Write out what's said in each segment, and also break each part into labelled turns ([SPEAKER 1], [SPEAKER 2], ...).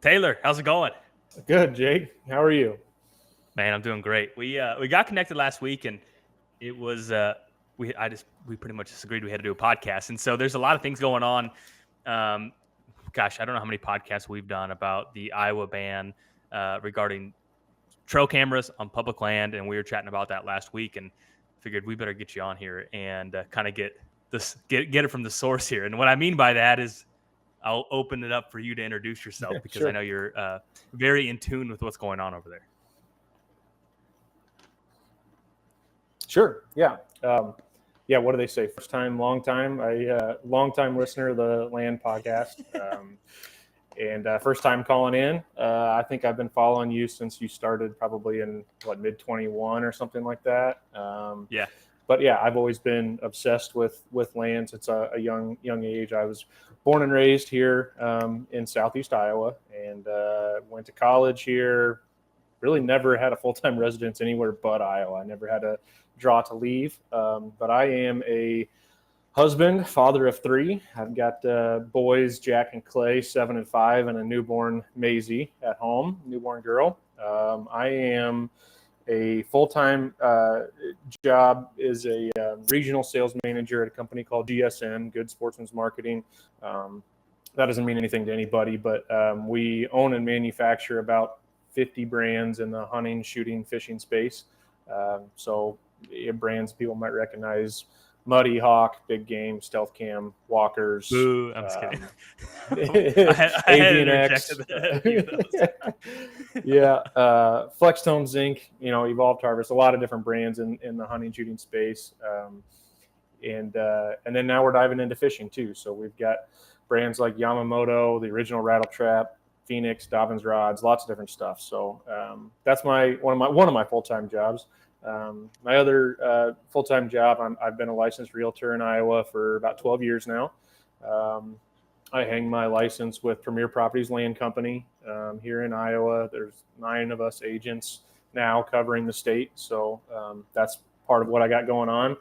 [SPEAKER 1] Taylor, how's it going?
[SPEAKER 2] Good, Jake. How are you?
[SPEAKER 1] Man, I'm doing great. We got connected last week, and it was we pretty much just agreed we had to do a podcast, and so there's a lot of things going on. Um, Gosh, I don't know how many podcasts we've done about the Iowa ban regarding trail cameras on public land, and we were chatting about that last week, and figured we better get you on here and kind of get it from the source here. And what I mean by that is I'll open it up for you to introduce yourself because I
[SPEAKER 2] Sure.
[SPEAKER 1] know you're very in tune with what's going on over there.
[SPEAKER 2] Sure. Yeah. What do they say? First time, long time. Long time listener of the Land podcast, and first time calling in. I think I've been following you since you started, probably in mid 21 or something like that.
[SPEAKER 1] Yeah.
[SPEAKER 2] But yeah, I've always been obsessed with land since a young age. I was born and raised here in Southeast Iowa, and went to college here. Really never had a full-time residence anywhere but Iowa. I never had a draw to leave. But I am a husband, father of three. I've got boys, Jack and Clay, 7 and 5, and a newborn Maisie at home, newborn girl. I am a full-time job is a regional sales manager at a company called GSN, Good Sportsman's Marketing. That doesn't mean anything to anybody, but we own and manufacture about 50 brands in the hunting, shooting, fishing space. So brands people might recognize: Muddy Hawk, Big Game, Stealth Cam, Walkers.
[SPEAKER 1] Boo, I'm just kidding.
[SPEAKER 2] I had interjected yeah, Flextone Zinc, Evolved Harvest, a lot of different brands in the hunting, shooting space. And then now we're diving into fishing too. So we've got brands like Yamamoto, the original Rattle Trap, Phoenix, Dobbins rods, lots of different stuff. So that's one of my full-time jobs. My other full-time job, I've been a licensed realtor in Iowa for about 12 years now. I hang my license with Premier Properties Land Company here in Iowa. There's 9 of us agents now covering the state. So that's part of what I got going on.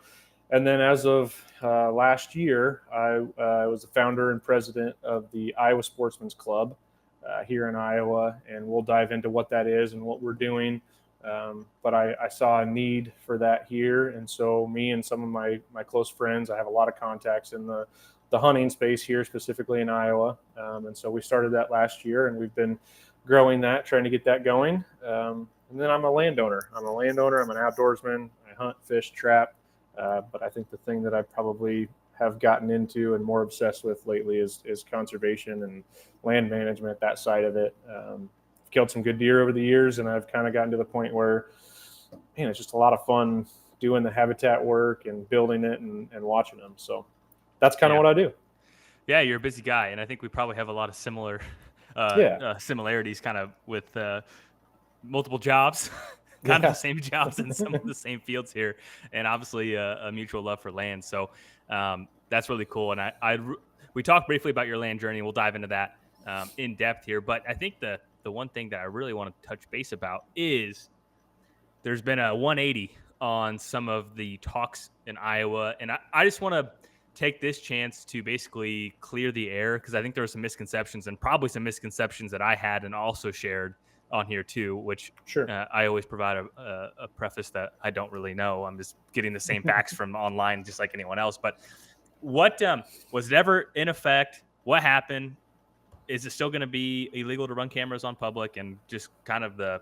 [SPEAKER 2] And then as of last year, I was the founder and president of the Iowa Sportsman's Club here in Iowa, and we'll dive into what that is and what we're doing. But I saw a need for that here, and so me and some of my close friends, I have a lot of contacts in the hunting space here, specifically in Iowa, and so we started that last year, and we've been growing that, trying to get that going. And then I'm a landowner. I'm an outdoorsman. I hunt, fish, trap. But I think the thing that I probably have gotten into and more obsessed with lately is conservation and land management, that side of it. I've killed some good deer over the years, and I've kind of gotten to the point where, it's just a lot of fun doing the habitat work and building it and watching them. So that's kind of what I do.
[SPEAKER 1] Yeah, you're a busy guy, and I think we probably have a lot of similarities kind of with multiple jobs. Kind of the same jobs in some of the same fields here, and obviously a mutual love for land. So that's really cool. And we talked briefly about your land journey. We'll dive into that in depth here. But I think the one thing that I really want to touch base about is there's been a 180 on some of the talks in Iowa, and I just want to take this chance to basically clear the air, because I think there were some misconceptions, and probably some misconceptions that I had and also shared on here too, which
[SPEAKER 2] Sure.
[SPEAKER 1] I always provide a preface that I don't really know. I'm just getting the same facts from online, just like anyone else. But what was it ever in effect? What happened? Is it still going to be illegal to run cameras on public, and just kind of the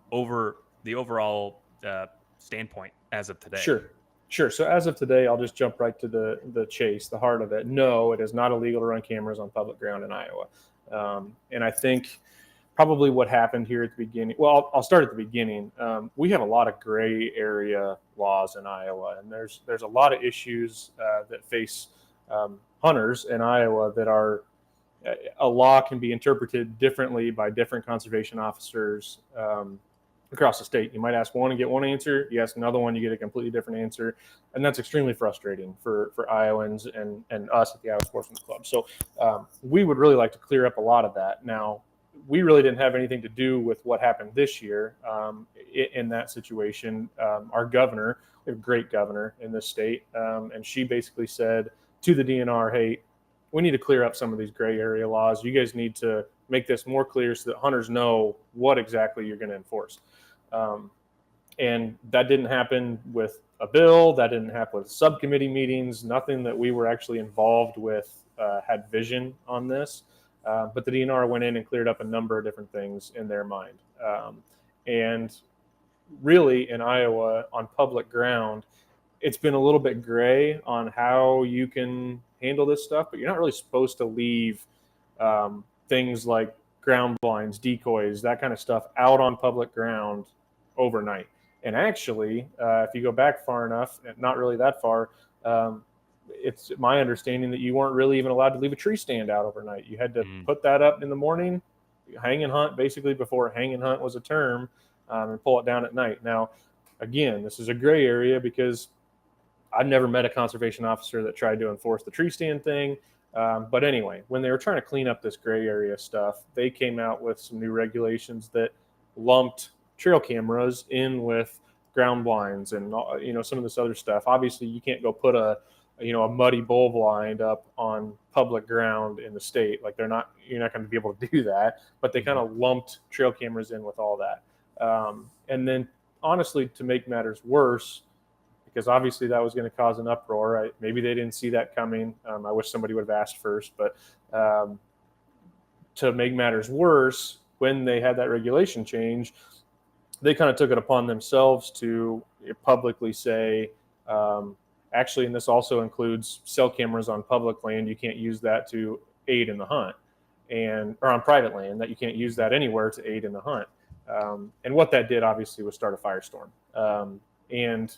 [SPEAKER 1] overall standpoint as of today?
[SPEAKER 2] Sure. So as of today, I'll just jump right to the chase, the heart of it. No, it is not illegal to run cameras on public ground in Iowa. And I think probably what happened here at the beginning, well, I'll start at the beginning. We have a lot of gray area laws in Iowa, and there's a lot of issues that face hunters in Iowa that are, a law can be interpreted differently by different conservation officers across the state. You might ask one and get one answer. You ask another one, you get a completely different answer. And that's extremely frustrating for Iowans and us at the Iowa Sportsman's Club. So we would really like to clear up a lot of that. Now, we really didn't have anything to do with what happened this year in that situation. Our governor, we have a great governor in this state, and she basically said to the DNR, hey, we need to clear up some of these gray area laws. You guys need to make this more clear so that hunters know what exactly you're going to enforce. And that didn't happen with a bill. That didn't happen with subcommittee meetings. Nothing that we were actually involved with had vision on this. But the DNR went in and cleared up a number of different things in their mind. And really, in Iowa, on public ground, it's been a little bit gray on how you can handle this stuff, but you're not really supposed to leave things like ground blinds, decoys, that kind of stuff out on public ground overnight. And actually, if you go back far enough, not really that far, it's my understanding that you weren't really even allowed to leave a tree stand out overnight. You had to put that up in the morning, hang and hunt basically before hang and hunt was a term, and pull it down at night. Now, again, this is a gray area because I've never met a conservation officer that tried to enforce the tree stand thing. But anyway, when they were trying to clean up this gray area stuff, they came out with some new regulations that lumped trail cameras in with ground blinds and some of this other stuff. Obviously, you can't go put a muddy bull blind up on public ground in the state. Like you're not going to be able to do that. But they kind of lumped trail cameras in with all that. And then, honestly, to make matters worse, because obviously that was going to cause an uproar. Maybe they didn't see that coming. I wish somebody would have asked first. But to make matters worse, when they had that regulation change, they kind of took it upon themselves to publicly say, actually, and this also includes cell cameras on public land, you can't use that to aid in the hunt, or on private land, that you can't use that anywhere to aid in the hunt. And what that did, obviously, was start a firestorm. And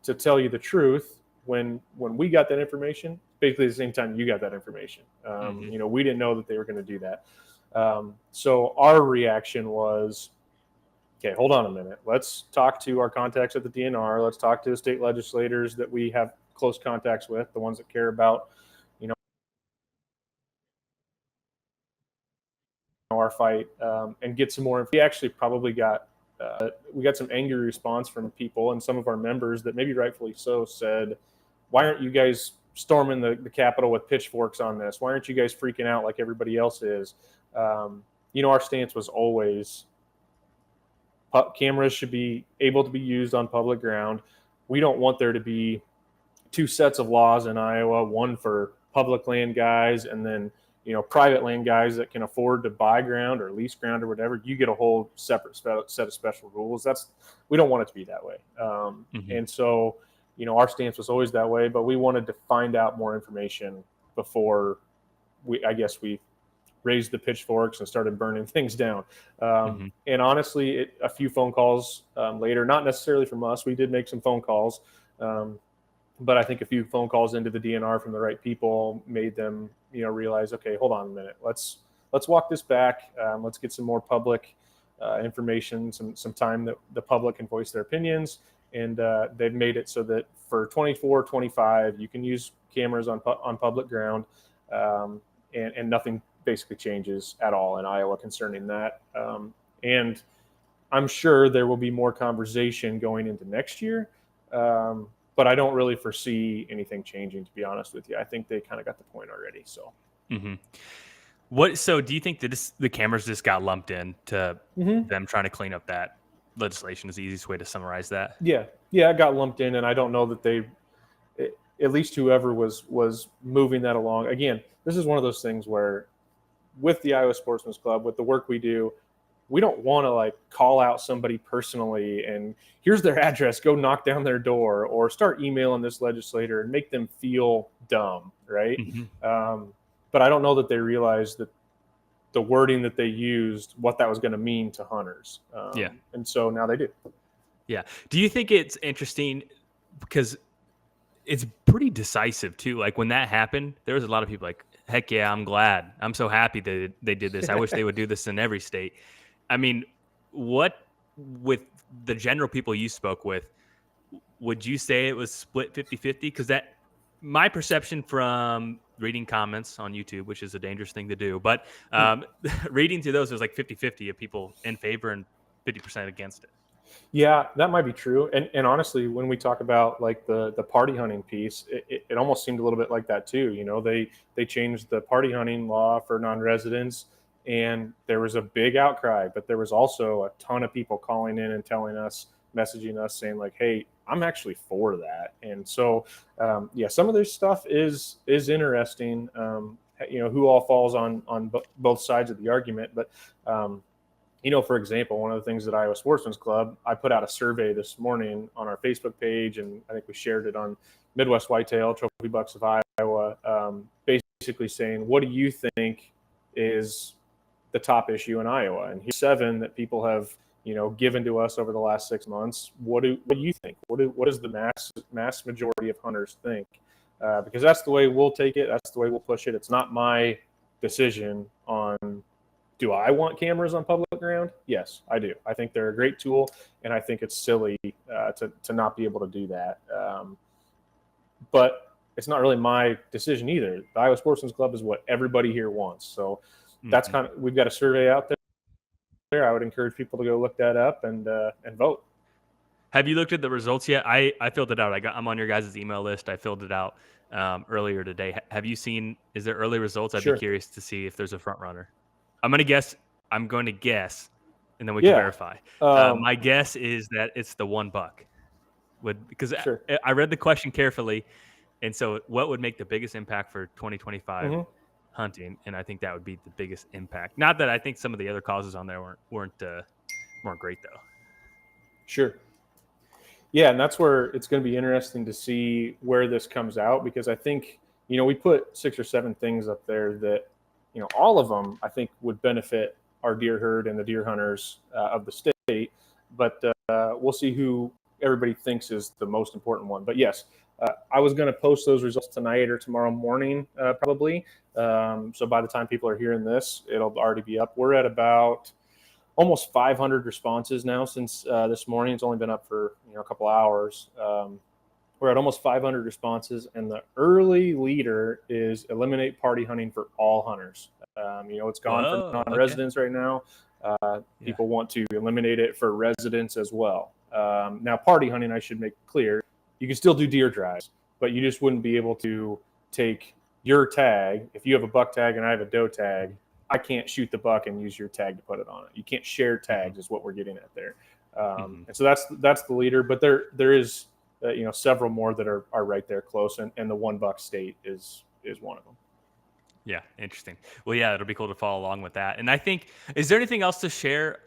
[SPEAKER 2] to tell you the truth, when we got that information, basically the same time you got that information, we didn't know that they were going to do that. So our reaction was, okay, hold on a minute. Let's talk to our contacts at the DNR. Let's talk to the state legislators that we have close contacts with, the ones that care about, our fight, and get some more. We actually probably got some angry response from people and some of our members that maybe rightfully so said, why aren't you guys storming the Capitol with pitchforks on this? Why aren't you guys freaking out like everybody else is? Our stance was always, cameras should be able to be used on public ground. We don't want there to be two sets of laws in Iowa, one for public land guys and then private land guys that can afford to buy ground or lease ground or whatever. You get a whole separate set of special rules. We don't want it to be that way. And so, our stance was always that way, but we wanted to find out more information before we raised the pitchforks and started burning things down. And honestly, a few phone calls later, not necessarily from us, we did make some phone calls, but I think a few phone calls into the DNR from the right people made them, realize, okay, hold on a minute. Let's walk this back. Let's get some more public information, some time that the public can voice their opinions. And they've made it so that for 24, 25, you can use cameras on public ground, and nothing basically changes at all in Iowa concerning that. And I'm sure there will be more conversation going into next year. But I don't really foresee anything changing, to be honest with you. I think they kind of got the point already. So,
[SPEAKER 1] So do you think that the cameras just got lumped in to them trying to clean up that legislation? Is the easiest way to summarize that?
[SPEAKER 2] Yeah, it got lumped in, and I don't know that at least whoever was moving that along. Again, this is one of those things where, with the Iowa Sportsman's Club, with the work we do, we don't want to call out somebody personally and here's their address, go knock down their door, or start emailing this legislator and make them feel dumb, right? But I don't know that they realized that the wording that they used, what that was going to mean to hunters. And so now they do.
[SPEAKER 1] Yeah. Do you think it's interesting because it's pretty decisive too? Like when that happened, there was a lot of people like, heck yeah, I'm glad. I'm so happy that they did this. I wish they would do this in every state. I mean, what with the general people you spoke with, would you say it was split 50-50? Because my perception from reading comments on YouTube, which is a dangerous thing to do, but reading through those, it was like 50-50 of people in favor and 50% against it.
[SPEAKER 2] Yeah, that might be true. And honestly, when we talk about like the party hunting piece, it almost seemed a little bit like that too. They changed the party hunting law for non-residents, and there was a big outcry. But there was also a ton of people calling in and telling us, messaging us, saying like, "Hey, I'm actually for that." And so, yeah, some of this stuff is interesting. Who all falls on both sides of the argument, but. For example, one of the things that Iowa Sportsman's Club, I put out a survey this morning on our Facebook page, and I think we shared it on Midwest Whitetail, Trophy Bucks of Iowa, basically saying, what do you think is the top issue in Iowa? And here's 7 that people have, given to us over the last 6 months. What do you think? What does the mass majority of hunters think? Because that's the way we'll take it. That's the way we'll push it. It's not my decision on, do I want cameras on public ground? Yes, I do. I think they're a great tool, and I think it's silly to not be able to do that. But it's not really my decision either. The Iowa Sportsman's Club is what everybody here wants. So that's we've got a survey out there. I would encourage people to go look that up and vote.
[SPEAKER 1] Have you looked at the results yet? I filled it out. I'm on your guys' email list. I filled it out earlier today. Have you seen? Is there early results? I'd be curious to see if there's a front runner. I'm going to guess, and then we can verify. My guess is that it's the $1. Because I read the question carefully, and so what would make the biggest impact for 2025 hunting? And I think that would be the biggest impact. Not that I think some of the other causes on there weren't great though.
[SPEAKER 2] Sure. Yeah, and that's where it's going to be interesting to see where this comes out, because I think we put 6 or 7 things up there that. All of them, I think, would benefit our deer herd and the deer hunters of the state. But we'll see who everybody thinks is the most important one. But yes, I was going to post those results tonight or tomorrow morning, probably. So by the time people are hearing this, it'll already be up. We're at about almost 500 responses now since this morning. It's only been up for a couple hours. We're at almost 500 responses, and the early leader is eliminate party hunting for all hunters. It's gone for non-residents right now. People want to eliminate it for residents as well. Now, party hunting, I should make clear, you can still do deer drives, but you just wouldn't be able to take your tag. If you have a buck tag and I have a doe tag, I can't shoot the buck and use your tag to put it on it. You can't share tags is what we're getting at there. And so that's the leader, but there is several more that are right there close, and the $1 state is one of them.
[SPEAKER 1] Yeah, interesting. Well, yeah, it'll be cool to follow along with that. And I think, is there anything else to share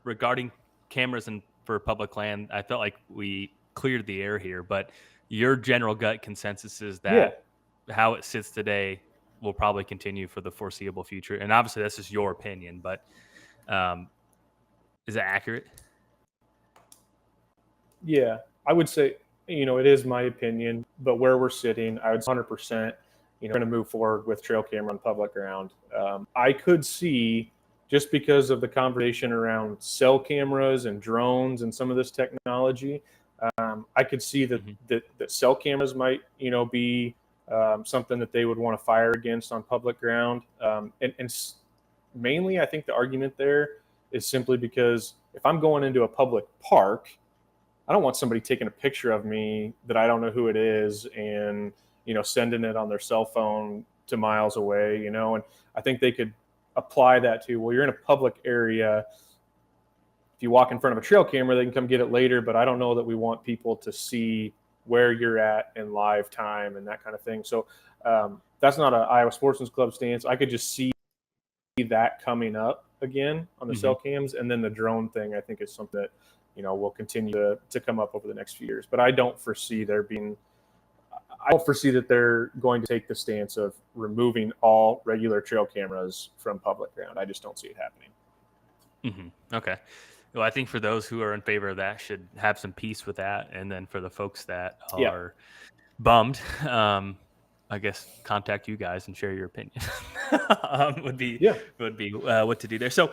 [SPEAKER 1] regarding cameras and for public land? I felt like we cleared the air here, but your general gut consensus is that how it sits today will probably continue for the foreseeable future. And obviously, this is your opinion, but is that accurate?
[SPEAKER 2] Yeah, I would say, it is my opinion, but where we're sitting, I would 100%, going to move forward with trail camera on public ground. I could see, just because of the conversation around cell cameras and drones and some of this technology, I could see that cell cameras might, be something that they would want to fire against on public ground. And mainly, I think the argument there is simply because if I'm going into a public park, I don't want somebody taking a picture of me that I don't know who it is and, sending it on their cell phone to miles away, and I think they could apply that to, well, you're in a public area. If you walk in front of a trail camera, they can come get it later, but I don't know that we want people to see where you're at in live time and that kind of thing. So that's not an Iowa Sportsman's Club stance. I could just see that coming up again on the cell cams. And then the drone thing, I think, is something that, will continue to come up over the next few years. But I don't foresee that they're going to take the stance of removing all regular trail cameras from public ground. I just don't see it happening.
[SPEAKER 1] Okay. Well, I think for those who are in favor of that should have some peace with that. And then for the folks that are bummed, I guess contact you guys and share your opinion. would be what to do there. So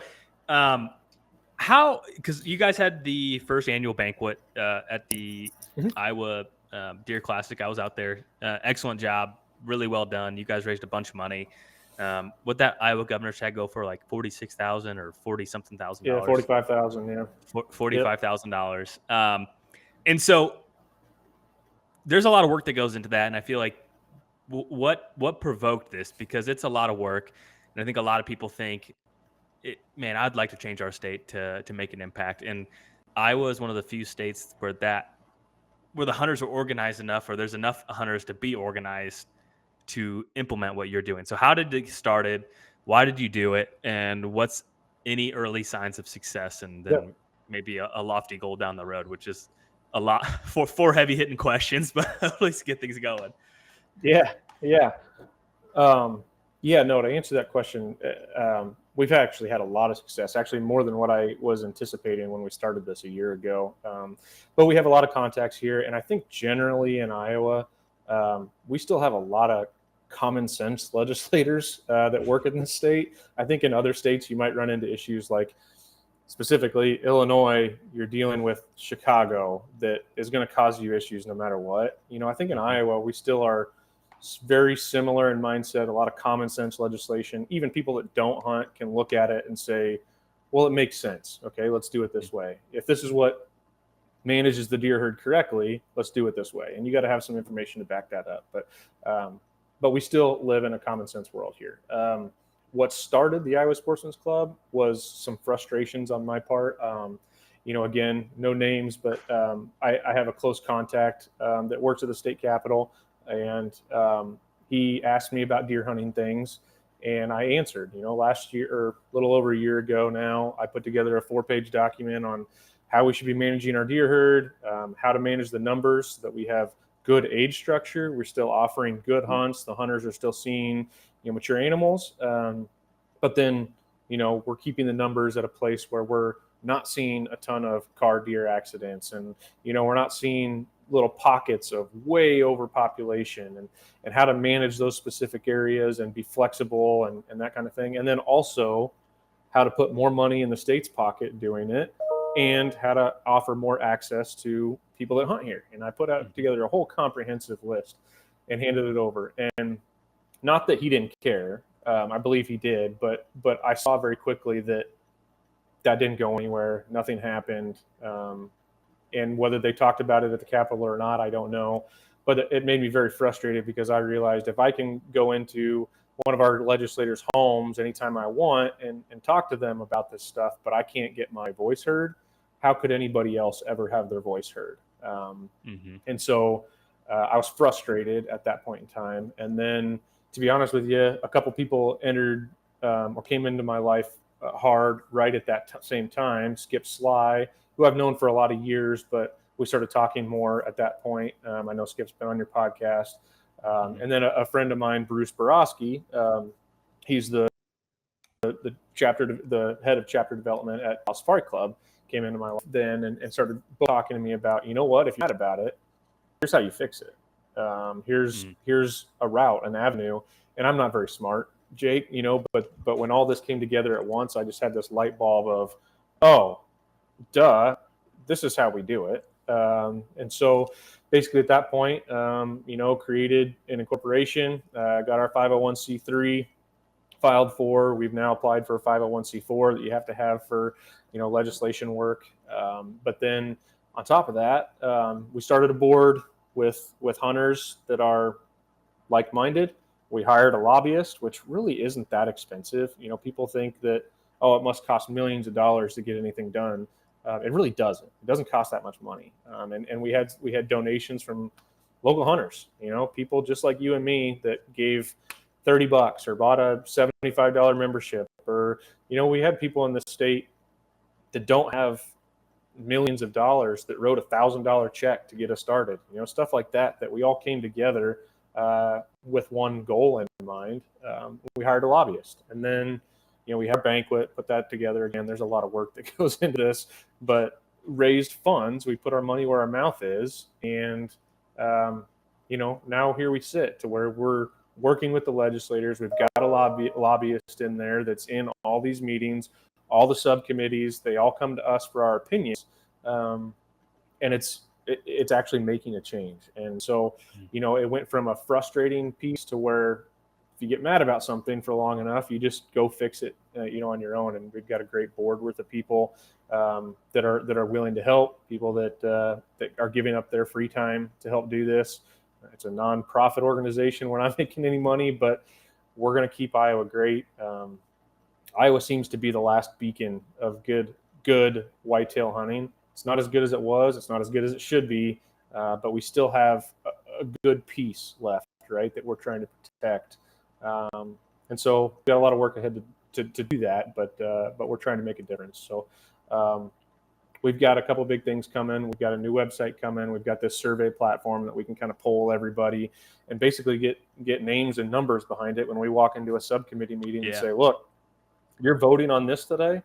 [SPEAKER 1] because you guys had the first annual banquet at the Iowa Deer Classic. I was out there. Excellent job. Really well done. You guys raised a bunch of money. What that Iowa governor's tag go for, like 46,000 or 40 something thousand
[SPEAKER 2] Yeah,
[SPEAKER 1] dollars,
[SPEAKER 2] 45,000. Yeah. Yep.
[SPEAKER 1] $45,000. And so there's a lot of work that goes into that, and I feel like what provoked this, because it's a lot of work, and I think a lot of people think, man, I'd like to change our state to make an impact, and Iowa is one of the few states where the hunters are organized enough, or there's enough hunters to be organized to implement what you're doing. So how did it get started? Why did you do it? And what's any early signs of success? And
[SPEAKER 2] Yep.
[SPEAKER 1] then maybe a lofty goal down the road, which is a lot for four heavy hitting questions, but at least get things going.
[SPEAKER 2] Yeah. Yeah. Yeah, no, to answer that question, we've actually had a lot of success, actually more than what I was anticipating when we started this a year ago. But we have a lot of contacts here. And I think generally in Iowa, we still have a lot of common sense legislators that work in the state. I think in other states, you might run into issues like specifically Illinois, you're dealing with Chicago that is going to cause you issues no matter what. I think in Iowa, we still are very similar in mindset, a lot of common sense legislation. Even people that don't hunt can look at it and say, well, it makes sense. Okay, let's do it this way. If this is what manages the deer herd correctly, let's do it this way. And you got to have some information to back that up. But we still live in a common sense world here. What started the Iowa Sportsman's Club was some frustrations on my part. Again, no names, but I have a close contact that works at the state capitol, and he asked me about deer hunting things, and I answered. Last year, or a little over a year ago now, I put together a 4-page document on how we should be managing our deer herd, how to manage the numbers so that we have good age structure. We're still offering good hunts. The hunters are still seeing mature animals, but then we're keeping the numbers at a place where we're not seeing a ton of car deer accidents, and we're not seeing little pockets of way overpopulation, and how to manage those specific areas and be flexible and that kind of thing. And then also how to put more money in the state's pocket doing it, and how to offer more access to people that hunt here. And I put out together a whole comprehensive list and handed it over. And not that he didn't care. I believe he did, but I saw very quickly that didn't go anywhere. Nothing happened. And whether they talked about it at the Capitol or not, I don't know. But it made me very frustrated, because I realized if I can go into one of our legislators' homes anytime I want and talk to them about this stuff, but I can't get my voice heard, how could anybody else ever have their voice heard? And so I was frustrated at that point in time. And then, to be honest with you, a couple people entered or came into my life hard right at that same time. Skip Sly, who I've known for a lot of years, but we started talking more at that point. I know Skip's been on your podcast. And then a friend of mine, Bruce Borowski, he's the head of chapter development at Safari Club, came into my life then and started talking to me about, if you're mad about it, here's how you fix it. Here's a route, an avenue. And I'm not very smart, Jake, but when all this came together at once, I just had this light bulb of, oh, duh, this is how we do it. And so basically at that point, created an incorporation, got our 501c3 filed for. We've now applied for a 501c4 that you have to have for, legislation work. But then on top of that, we started a board with hunters that are like-minded. We hired a lobbyist, which really isn't that expensive. People think that, it must cost millions of dollars to get anything done. It really doesn't. It doesn't cost that much money. And we had donations from local hunters, people just like you and me that gave $30 or bought a $75 membership, or, we had people in the state that don't have millions of dollars that wrote $1,000 check to get us started, stuff like that we all came together with one goal in mind. We hired a lobbyist, and then, we had a banquet, put that together. Again, there's a lot of work that goes into this, but raised funds. We put our money where our mouth is. And, now here we sit to where we're working with the legislators. We've got a lobbyist in there that's in all these meetings, all the subcommittees. They all come to us for our opinions. And it's actually making a change. And so, it went from a frustrating piece to where if you get mad about something for long enough, you just go fix it, on your own. And we've got a great board worth of people that are willing to help, people that are giving up their free time to help do this. It's a nonprofit organization. We're not making any money, but we're going to keep Iowa great. Iowa seems to be the last beacon of good whitetail hunting. It's not as good as it was. It's not as good as it should be, but we still have a good piece left, right, that we're trying to protect. And so we got a lot of work ahead to do that, but we're trying to make a difference. So we've got a couple of big things coming. We've got a new website coming. We've got this survey platform that we can kind of poll everybody and basically get names and numbers behind it when we walk into a subcommittee meeting and say, look, you're voting on this today.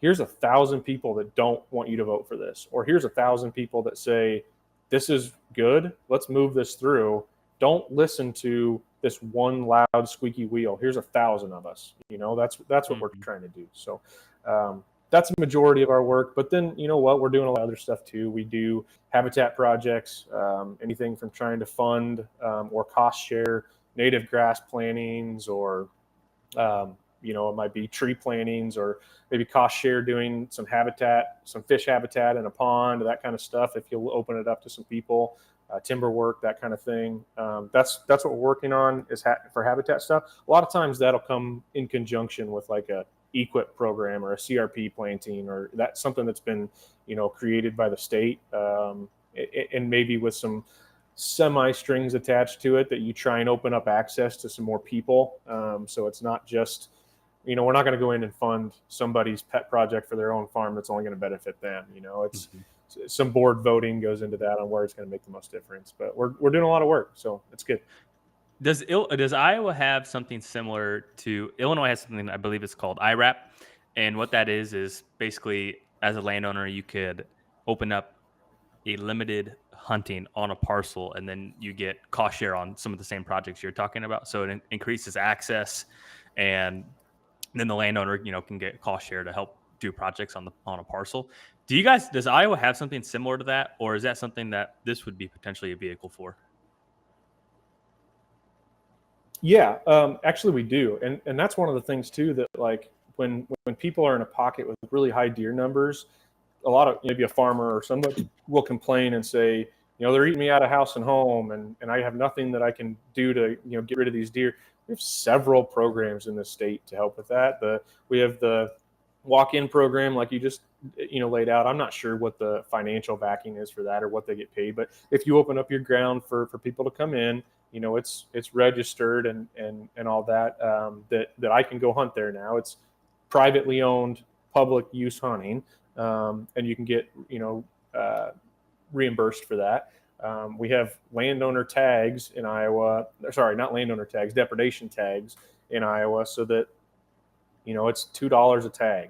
[SPEAKER 2] Here's 1,000 people that don't want you to vote for this. Or here's 1,000 people that say, this is good. Let's move this through. Don't listen to this one loud squeaky wheel. Here's 1,000 of us. That's what we're trying to do. So that's the majority of our work. But then, we're doing a lot of other stuff too. We do habitat projects, anything from trying to fund or cost share native grass plantings, or it might be tree plantings, or maybe cost share doing some fish habitat in a pond, that kind of stuff. If you'll open it up to some people, timber work, that kind of thing. That's what we're working on is for habitat stuff. A lot of times that'll come in conjunction with like a EQIP program or a CRP planting, or that's something that's been, created by the state, and maybe with some semi strings attached to it that you try and open up access to some more people. So it's not just, we're not going to go in and fund somebody's pet project for their own farm that's only going to benefit them. It's some board voting goes into that on where it's going to make the most difference. But we're doing a lot of work, so it's good.
[SPEAKER 1] Does Iowa have something similar to Illinois? Has something, I believe it's called IRAP, and what that is basically, as a landowner, you could open up a limited hunting on a parcel, and then you get cost share on some of the same projects you're talking about. So it increases access, and then the landowner, can get cost share to help do projects on a parcel. Does Iowa have something similar to that, or is that something that this would be potentially a vehicle for?
[SPEAKER 2] Yeah, actually we do. And that's one of the things too, that like when people are in a pocket with really high deer numbers, a lot of maybe a farmer or somebody will complain and say, they're eating me out of house and home, and I have nothing that I can do to, get rid of these deer. We have several programs in the state to help with that. We have the walk-in program, like you just, laid out. I'm not sure what the financial backing is for that or what they get paid, but if you open up your ground for people to come in, it's registered and all that, that I can go hunt there now. It's privately owned, public use hunting, and you can get, reimbursed for that. We have landowner tags in Iowa. Sorry, not landowner tags, depredation tags in Iowa, so that, it's $2 a tag.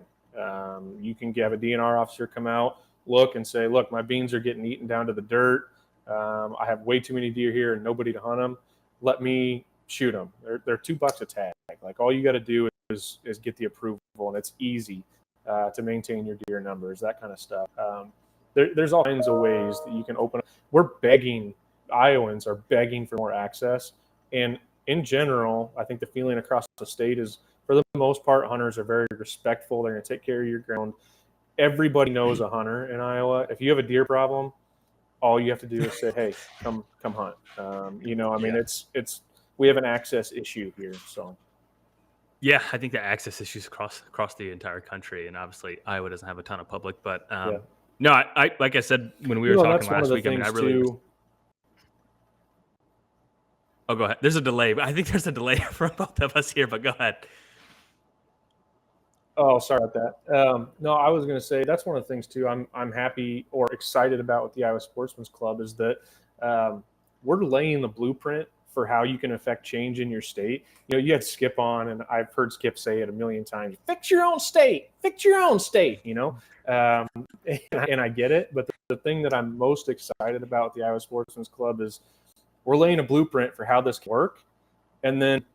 [SPEAKER 2] You can have a DNR officer come out, look and say, look, my beans are getting eaten down to the dirt. I have way too many deer here and nobody to hunt them. Let me shoot them. They're $2 a tag. Like, all you got to do is get the approval, and it's easy to maintain your deer numbers, that kind of stuff. There's all kinds of ways that you can open up. Iowans are begging for more access. And in general, I think the feeling across the state is, for the most part, hunters are very respectful. They're going to take care of your ground. Everybody knows a hunter in Iowa. If you have a deer problem, all you have to do is say, hey, come hunt. It's we have an access issue here. So
[SPEAKER 1] yeah, I think the access issues across the entire country, and obviously Iowa doesn't have a ton of public, but no, I like I said when we were talking last week, Oh, go ahead. There's a delay, but I think there's a delay for both of us here, but go ahead.
[SPEAKER 2] Oh, sorry about that. No, I was going to say that's one of the things too. I'm happy or excited about with the Iowa Sportsman's Club is that we're laying the blueprint for how you can affect change in your state. You had Skip on, and I've heard Skip say it a million times: "Fix your own state, fix your own state." And I get it. But the thing that I'm most excited about with the Iowa Sportsman's Club is we're laying a blueprint for how this can work, and then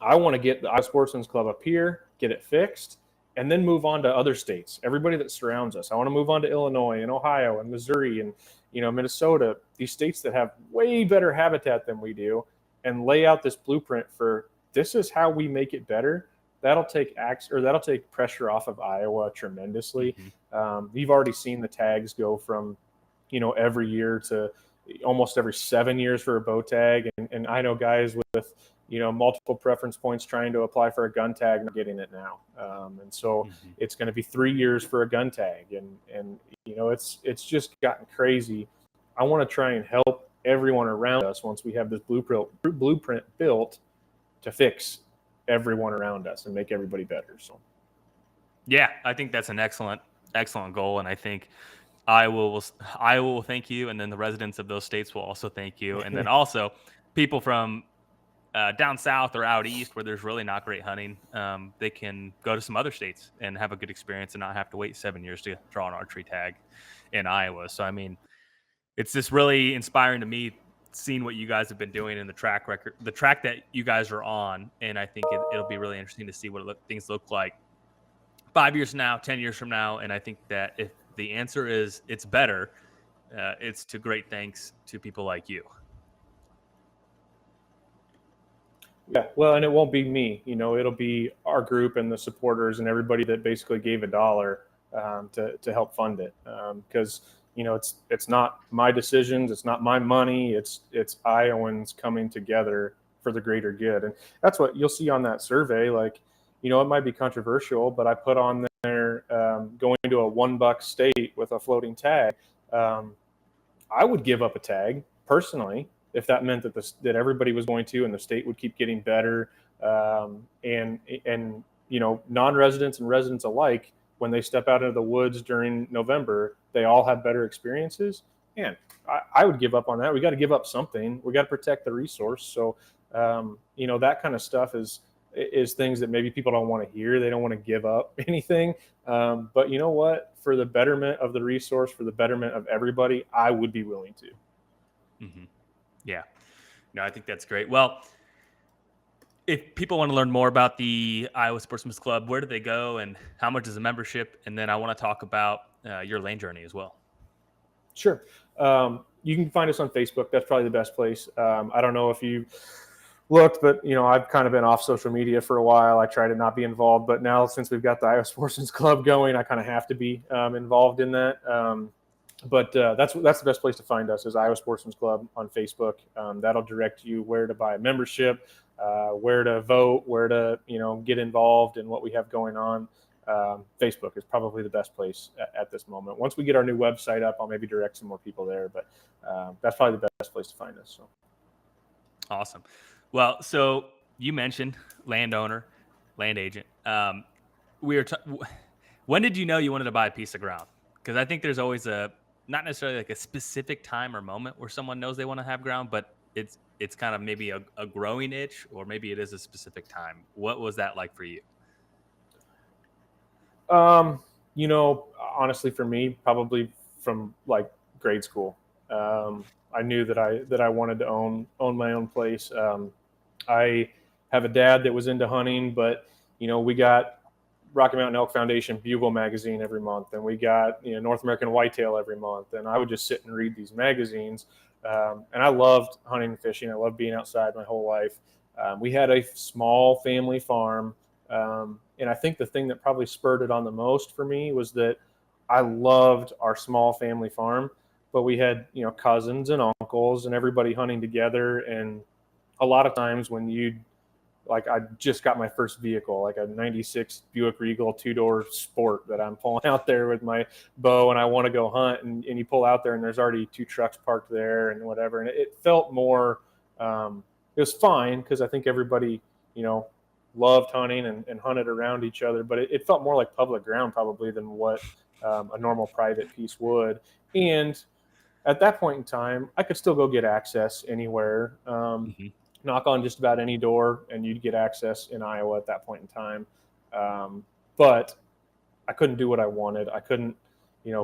[SPEAKER 2] I want to get the Iowa Sportsman's Club up here, get it fixed, and then move on to other states, everybody that surrounds us. I want to move on to Illinois and Ohio and Missouri and, Minnesota, these states that have way better habitat than we do, and lay out this blueprint for this is how we make it better. That'll take pressure off of Iowa tremendously. You've already seen the tags go from, every year to almost every 7 years for a bow tag. And I know guys with, multiple preference points trying to apply for a gun tag and getting it now. And so it's going to be 3 years for a gun tag. And it's just gotten crazy. I want to try and help everyone around us once we have this blueprint built to fix everyone around us and make everybody better. So,
[SPEAKER 1] yeah, I think that's an excellent goal. And I think Iowa will thank you, and then the residents of those states will also thank you, and then also people from down south or out east where there's really not great hunting, they can go to some other states and have a good experience and not have to wait 7 years to draw an archery tag in Iowa. So I mean, it's just really inspiring to me seeing what you guys have been doing in the track that you guys are on, and I think it'll be really interesting to see what things look like 5 years from now, 10 years from now. And I think that if the answer is it's better, it's to great thanks to people like you.
[SPEAKER 2] Yeah, well, and it won't be me. It'll be our group and the supporters and everybody that basically gave $1 to help fund it. Because it's not my decisions, it's not my money, it's Iowans coming together for the greater good, and that's what you'll see on that survey. Like, it might be controversial, but I put on there going to a $1 state with a floating tag. I would give up a tag personally if that meant that everybody was going to, and the state would keep getting better. And non-residents and residents alike, when they step out into the woods during November, they all have better experiences. And I would give up on that. We got to give up something. We got to protect the resource. So, that kind of stuff is things that maybe people don't want to hear. They don't want to give up anything. But you know what? For the betterment of the resource, for the betterment of everybody, I would be willing to.
[SPEAKER 1] Yeah. No, I think that's great. Well, if people want to learn more about the Iowa Sportsman's Club, where do they go and how much is a membership? And then I want to talk about your lane journey as well.
[SPEAKER 2] Sure. You can find us on Facebook. That's probably the best place. I don't know if you looked, but I've kind of been off social media for a while. I try to not be involved, but now since we've got the Iowa Sportsman's Club going, I kind of have to be involved in that. But that's the best place to find us is Iowa Sportsman's Club on Facebook. That'll direct you where to buy a membership, where to vote, where to get involved in what we have going on. Facebook is probably the best place at this moment. Once we get our new website up, I'll maybe direct some more people there, but that's probably the best place to find us. So
[SPEAKER 1] awesome. Well, so you mentioned landowner, land agent. When did you know you wanted to buy a piece of ground? Because I think there's always not necessarily like a specific time or moment where someone knows they want to have ground, but it's kind of maybe a growing itch, or maybe it is a specific time. What was that like for you?
[SPEAKER 2] Honestly, for me, probably from like grade school. I knew that I wanted to own my own place. I have a dad that was into hunting, but we got Rocky Mountain Elk Foundation Bugle magazine every month, and we got North American Whitetail every month, and I would just sit and read these magazines. And I loved hunting and fishing. I loved being outside my whole life. We had a small family farm, and I think the thing that probably spurred it on the most for me was that I loved our small family farm, but we had cousins and uncles and everybody hunting together, and a lot of times when I just got my first vehicle, like a 96 Buick Regal 2-door Sport that I'm pulling out there with my bow, and I want to go hunt, and you pull out there and there's already 2 trucks parked there and whatever. And it felt more, it was fine because I think everybody, loved hunting and hunted around each other, but it felt more like public ground probably than what a normal private piece would. And at that point in time, I could still go get access anywhere. Knock on just about any door and you'd get access in Iowa at that point in time. But I couldn't do what I wanted. I couldn't,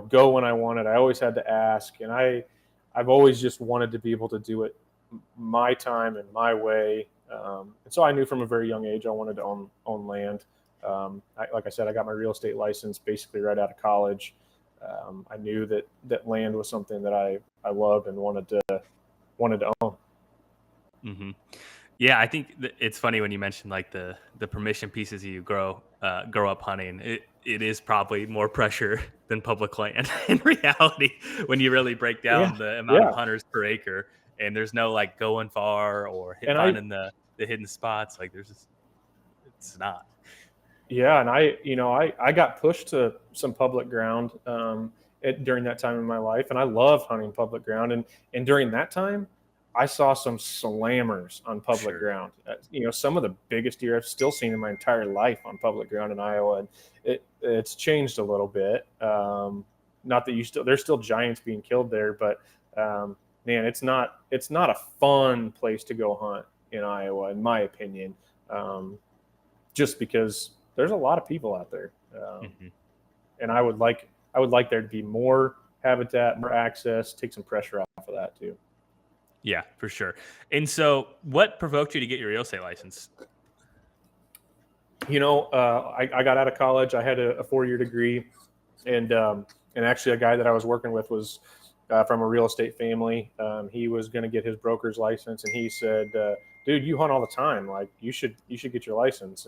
[SPEAKER 2] go when I wanted. I always had to ask. And I've always just wanted to be able to do it my time and my way. And so I knew from a very young age I wanted to own land. Like I said, I got my real estate license basically right out of college. I knew that land was something that I loved and wanted to own.
[SPEAKER 1] Yeah, I think it's funny when you mentioned like the permission pieces you grow up hunting. It is probably more pressure than public land in reality when you really break
[SPEAKER 2] Yeah,
[SPEAKER 1] down the amount of
[SPEAKER 2] yeah,
[SPEAKER 1] hunters per acre, and there's no like going far or
[SPEAKER 2] and
[SPEAKER 1] finding the hidden spots. Like there's just it's not.
[SPEAKER 2] I got pushed to some public ground during that time in my life, and I love hunting public ground. And during that time, I saw some slammers on public
[SPEAKER 1] Sure.
[SPEAKER 2] ground. Some of the biggest deer I've still seen in my entire life on public ground in Iowa. And it's changed a little bit. Not that there's still giants being killed there, but man, it's not a fun place to go hunt in Iowa, in my opinion. Um, just because there's a lot of people out there,
[SPEAKER 1] Mhm.
[SPEAKER 2] and I would like there to be more habitat, more access, take some pressure off of that too.
[SPEAKER 1] Yeah, for sure. And so, what provoked you to get your real estate license?
[SPEAKER 2] I got out of college. I had a 4-year degree, and actually a guy that I was working with was from a real estate family. He was going to get his broker's license, and he said, "Dude, you hunt all the time. Like you should get your license."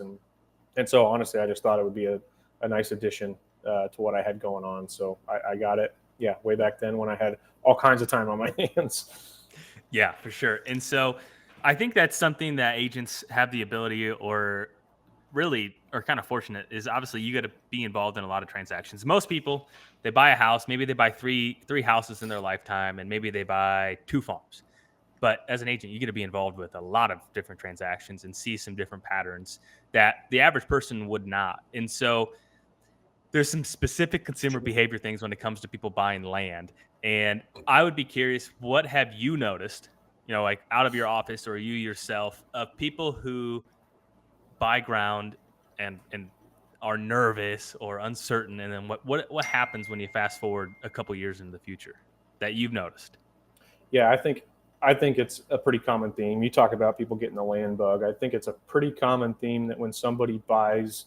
[SPEAKER 2] And so honestly, I just thought it would be a nice addition to what I had going on. So I got it. Yeah, way back then when I had all kinds of time on my hands.
[SPEAKER 1] Yeah, for sure. And so, I think that's something that agents have the ability, or really are kind of fortunate, is obviously you got to be involved in a lot of transactions. Most people, they buy a house, maybe they buy three houses in their lifetime, and maybe they buy two farms. But as an agent, you get to be involved with a lot of different transactions and see some different patterns that the average person would not. And so there's some specific consumer behavior things when it comes to people buying land. And I would be curious, what have you noticed, like out of your office or you yourself, of people who buy ground and are nervous or uncertain, and then what happens when you fast forward a couple years into the future that you've noticed?
[SPEAKER 2] Yeah, I think it's a pretty common theme. You talk about people getting the land bug. I think it's a pretty common theme that when somebody buys,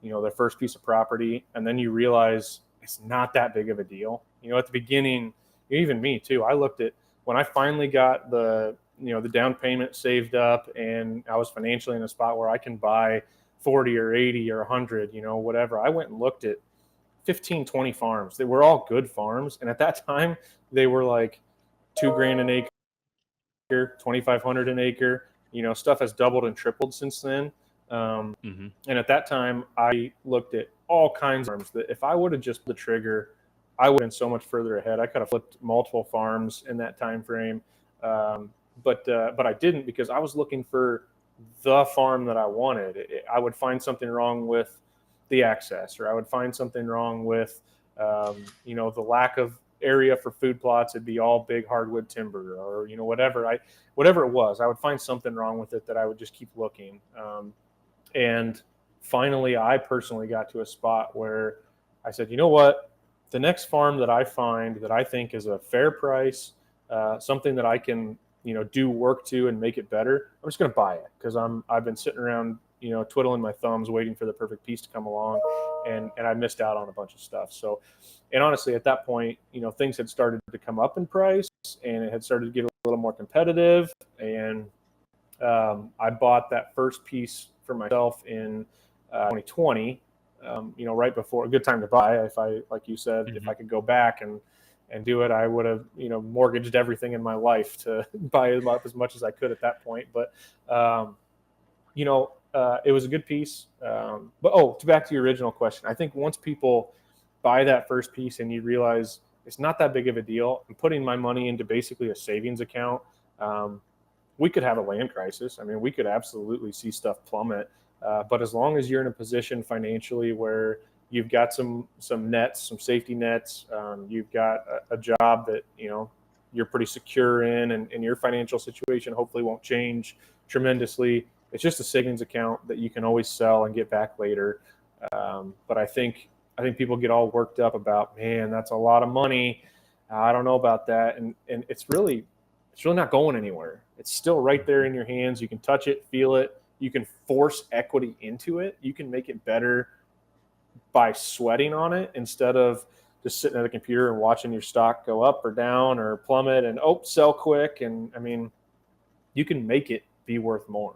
[SPEAKER 2] their first piece of property, and then you realize it's not that big of a deal. At the beginning, even me too. I looked at when I finally got the down payment saved up, and I was financially in a spot where I can buy 40 or 80 or 100, whatever. I went and looked at 15, 20 farms. They were all good farms, and at that time, they were like 2 grand an acre, 2,500 an acre. Stuff has doubled and tripled since then. Um,
[SPEAKER 1] Hmm.
[SPEAKER 2] and at that time, I looked at all kinds of farms that if I would have just pulled the trigger, I would have been so much further ahead. I could have flipped multiple farms in that time frame, um, but I didn't because I was looking for the farm that I wanted. I would find something wrong with the access, or I would find something wrong with the lack of area for food plots. It'd be all big hardwood timber, or whatever it was. I would find something wrong with it that I would just keep looking. And finally, I personally got to a spot where I said, you know what? The next farm that I find that I think is a fair price, something that I can, do work to and make it better, I'm just going to buy it because I've been sitting around, twiddling my thumbs, waiting for the perfect piece to come along, and I missed out on a bunch of stuff. So, and honestly, at that point, things had started to come up in price, and it had started to get a little more competitive, and I bought that first piece for myself in 2020. Right before a good time to buy. If I, like you said, if
[SPEAKER 1] Hmm.
[SPEAKER 2] I could go back and do it, I would have mortgaged everything in my life to buy as much as I could at that point. But it was a good piece. But back to your original question, I think once people buy that first piece and you realize it's not that big of a deal, I'm putting my money into basically a savings account. Um, we could have a land crisis. I mean, we could absolutely see stuff plummet. But as long as you're in a position financially where you've got some nets, some safety nets, you've got a job that you're pretty secure in, and your financial situation hopefully won't change tremendously. It's just a savings account that you can always sell and get back later. But I think people get all worked up about, man, that's a lot of money. I don't know about that, and it's really not going anywhere. It's still right there in your hands. You can touch it, feel it. You can force equity into it. You can make it better by sweating on it instead of just sitting at a computer and watching your stock go up or down or plummet and sell quick. And I mean, you can make it be worth more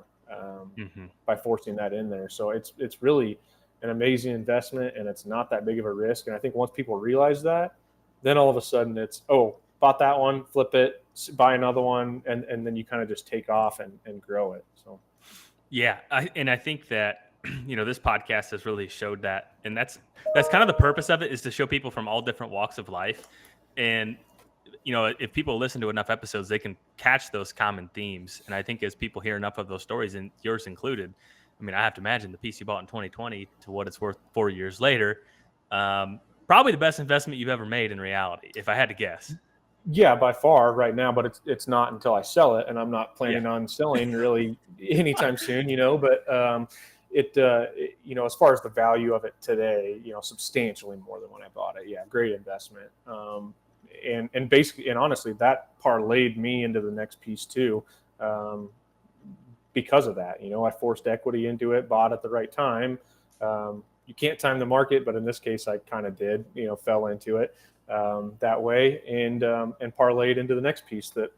[SPEAKER 2] by forcing that in there. So it's really an amazing investment, and it's not that big of a risk. And I think once people realize that, then all of a sudden it's, oh, bought that one, flip it, buy another one, and then you kind of just take off and grow it. So
[SPEAKER 1] Yeah, I think that this podcast has really showed that, and that's kind of the purpose of it, is to show people from all different walks of life. And if people listen to enough episodes, they can catch those common themes. And I think as people hear enough of those stories, and yours included, I mean, I have to imagine the piece you bought in 2020 to what it's worth 4 years later, probably the best investment you've ever made in reality, if I had to guess.
[SPEAKER 2] Yeah, by far right now, but it's not until I sell it, and I'm not planning on selling really anytime soon, But as far as the value of it today, substantially more than when I bought it. Yeah, great investment. And basically, and honestly, that parlayed me into the next piece too, because of that. I forced equity into it, bought at the right time. You can't time the market, but in this case, I kind of did. Fell into it that way, and parlayed into the next piece that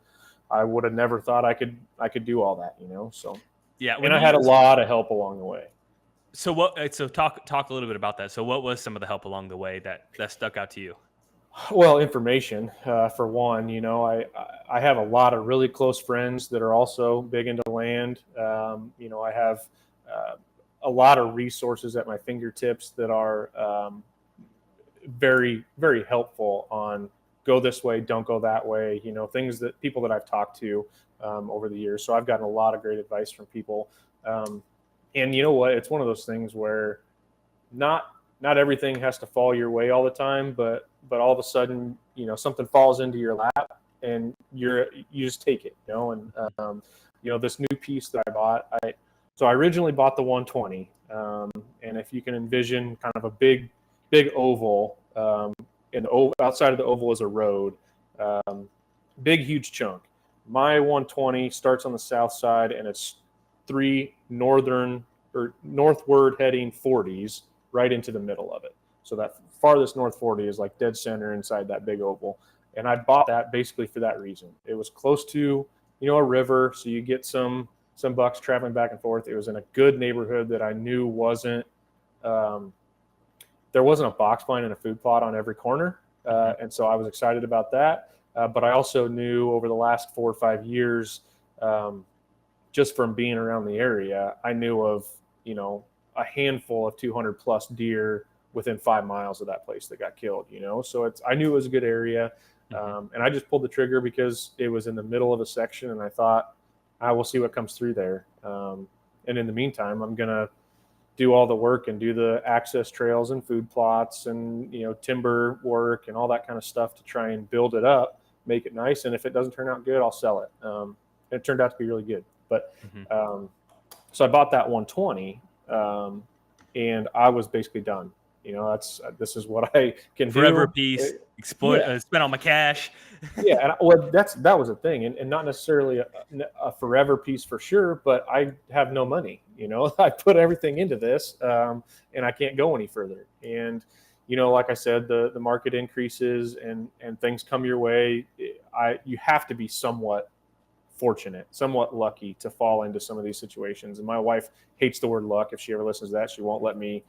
[SPEAKER 2] I would have never thought I could do all that. So
[SPEAKER 1] yeah,
[SPEAKER 2] and I had a lot of help along the way.
[SPEAKER 1] So talk a little bit about that. So what was some of the help along the way that stuck out to you?
[SPEAKER 2] Well, information, for one. I have a lot of really close friends that are also big into land. I have a lot of resources at my fingertips that are very, very helpful on go this way, don't go that way. Things that people that I've talked to over the years. So I've gotten a lot of great advice from people. And you know what? It's one of those things where not everything has to fall your way all the time, but all of a sudden, something falls into your lap and you just take it, And this new piece that I bought, I originally bought the 120, and if you can envision kind of a big oval, and outside of the oval is a road, big huge chunk. My 120 starts on the south side, and it's 3 northward heading 40s right into the middle of it. So that farthest north 40 is like dead center inside that big oval. And I bought that basically for that reason. It was close to, a river, so you get some bucks traveling back and forth. It was in a good neighborhood that I knew wasn't, there wasn't a box blind and a food plot on every corner. And so I was excited about that. But I also knew over the last 4 or 5 years, just from being around the area, I knew of, a handful of 200 plus deer within 5 miles of that place that got killed, So I knew it was a good area. And I just pulled the trigger because it was in the middle of a section, and I thought, I will see what comes through there. And in the meantime, I'm going to do all the work and do the access trails and food plots and, timber work and all that kind of stuff to try and build it up, make it nice. And if it doesn't turn out good, I'll sell it. And it turned out to be really good. But so I bought that 120, and I was basically done. This is what I can do.
[SPEAKER 1] Forever piece, spend all my cash.
[SPEAKER 2] Yeah, and that was a thing, and not necessarily a forever piece for sure, but I have no money. I put everything into this, and I can't go any further. And like I said, the market increases and things come your way. You have to be somewhat fortunate, somewhat lucky to fall into some of these situations. And my wife hates the word luck. If she ever listens to that, she won't let me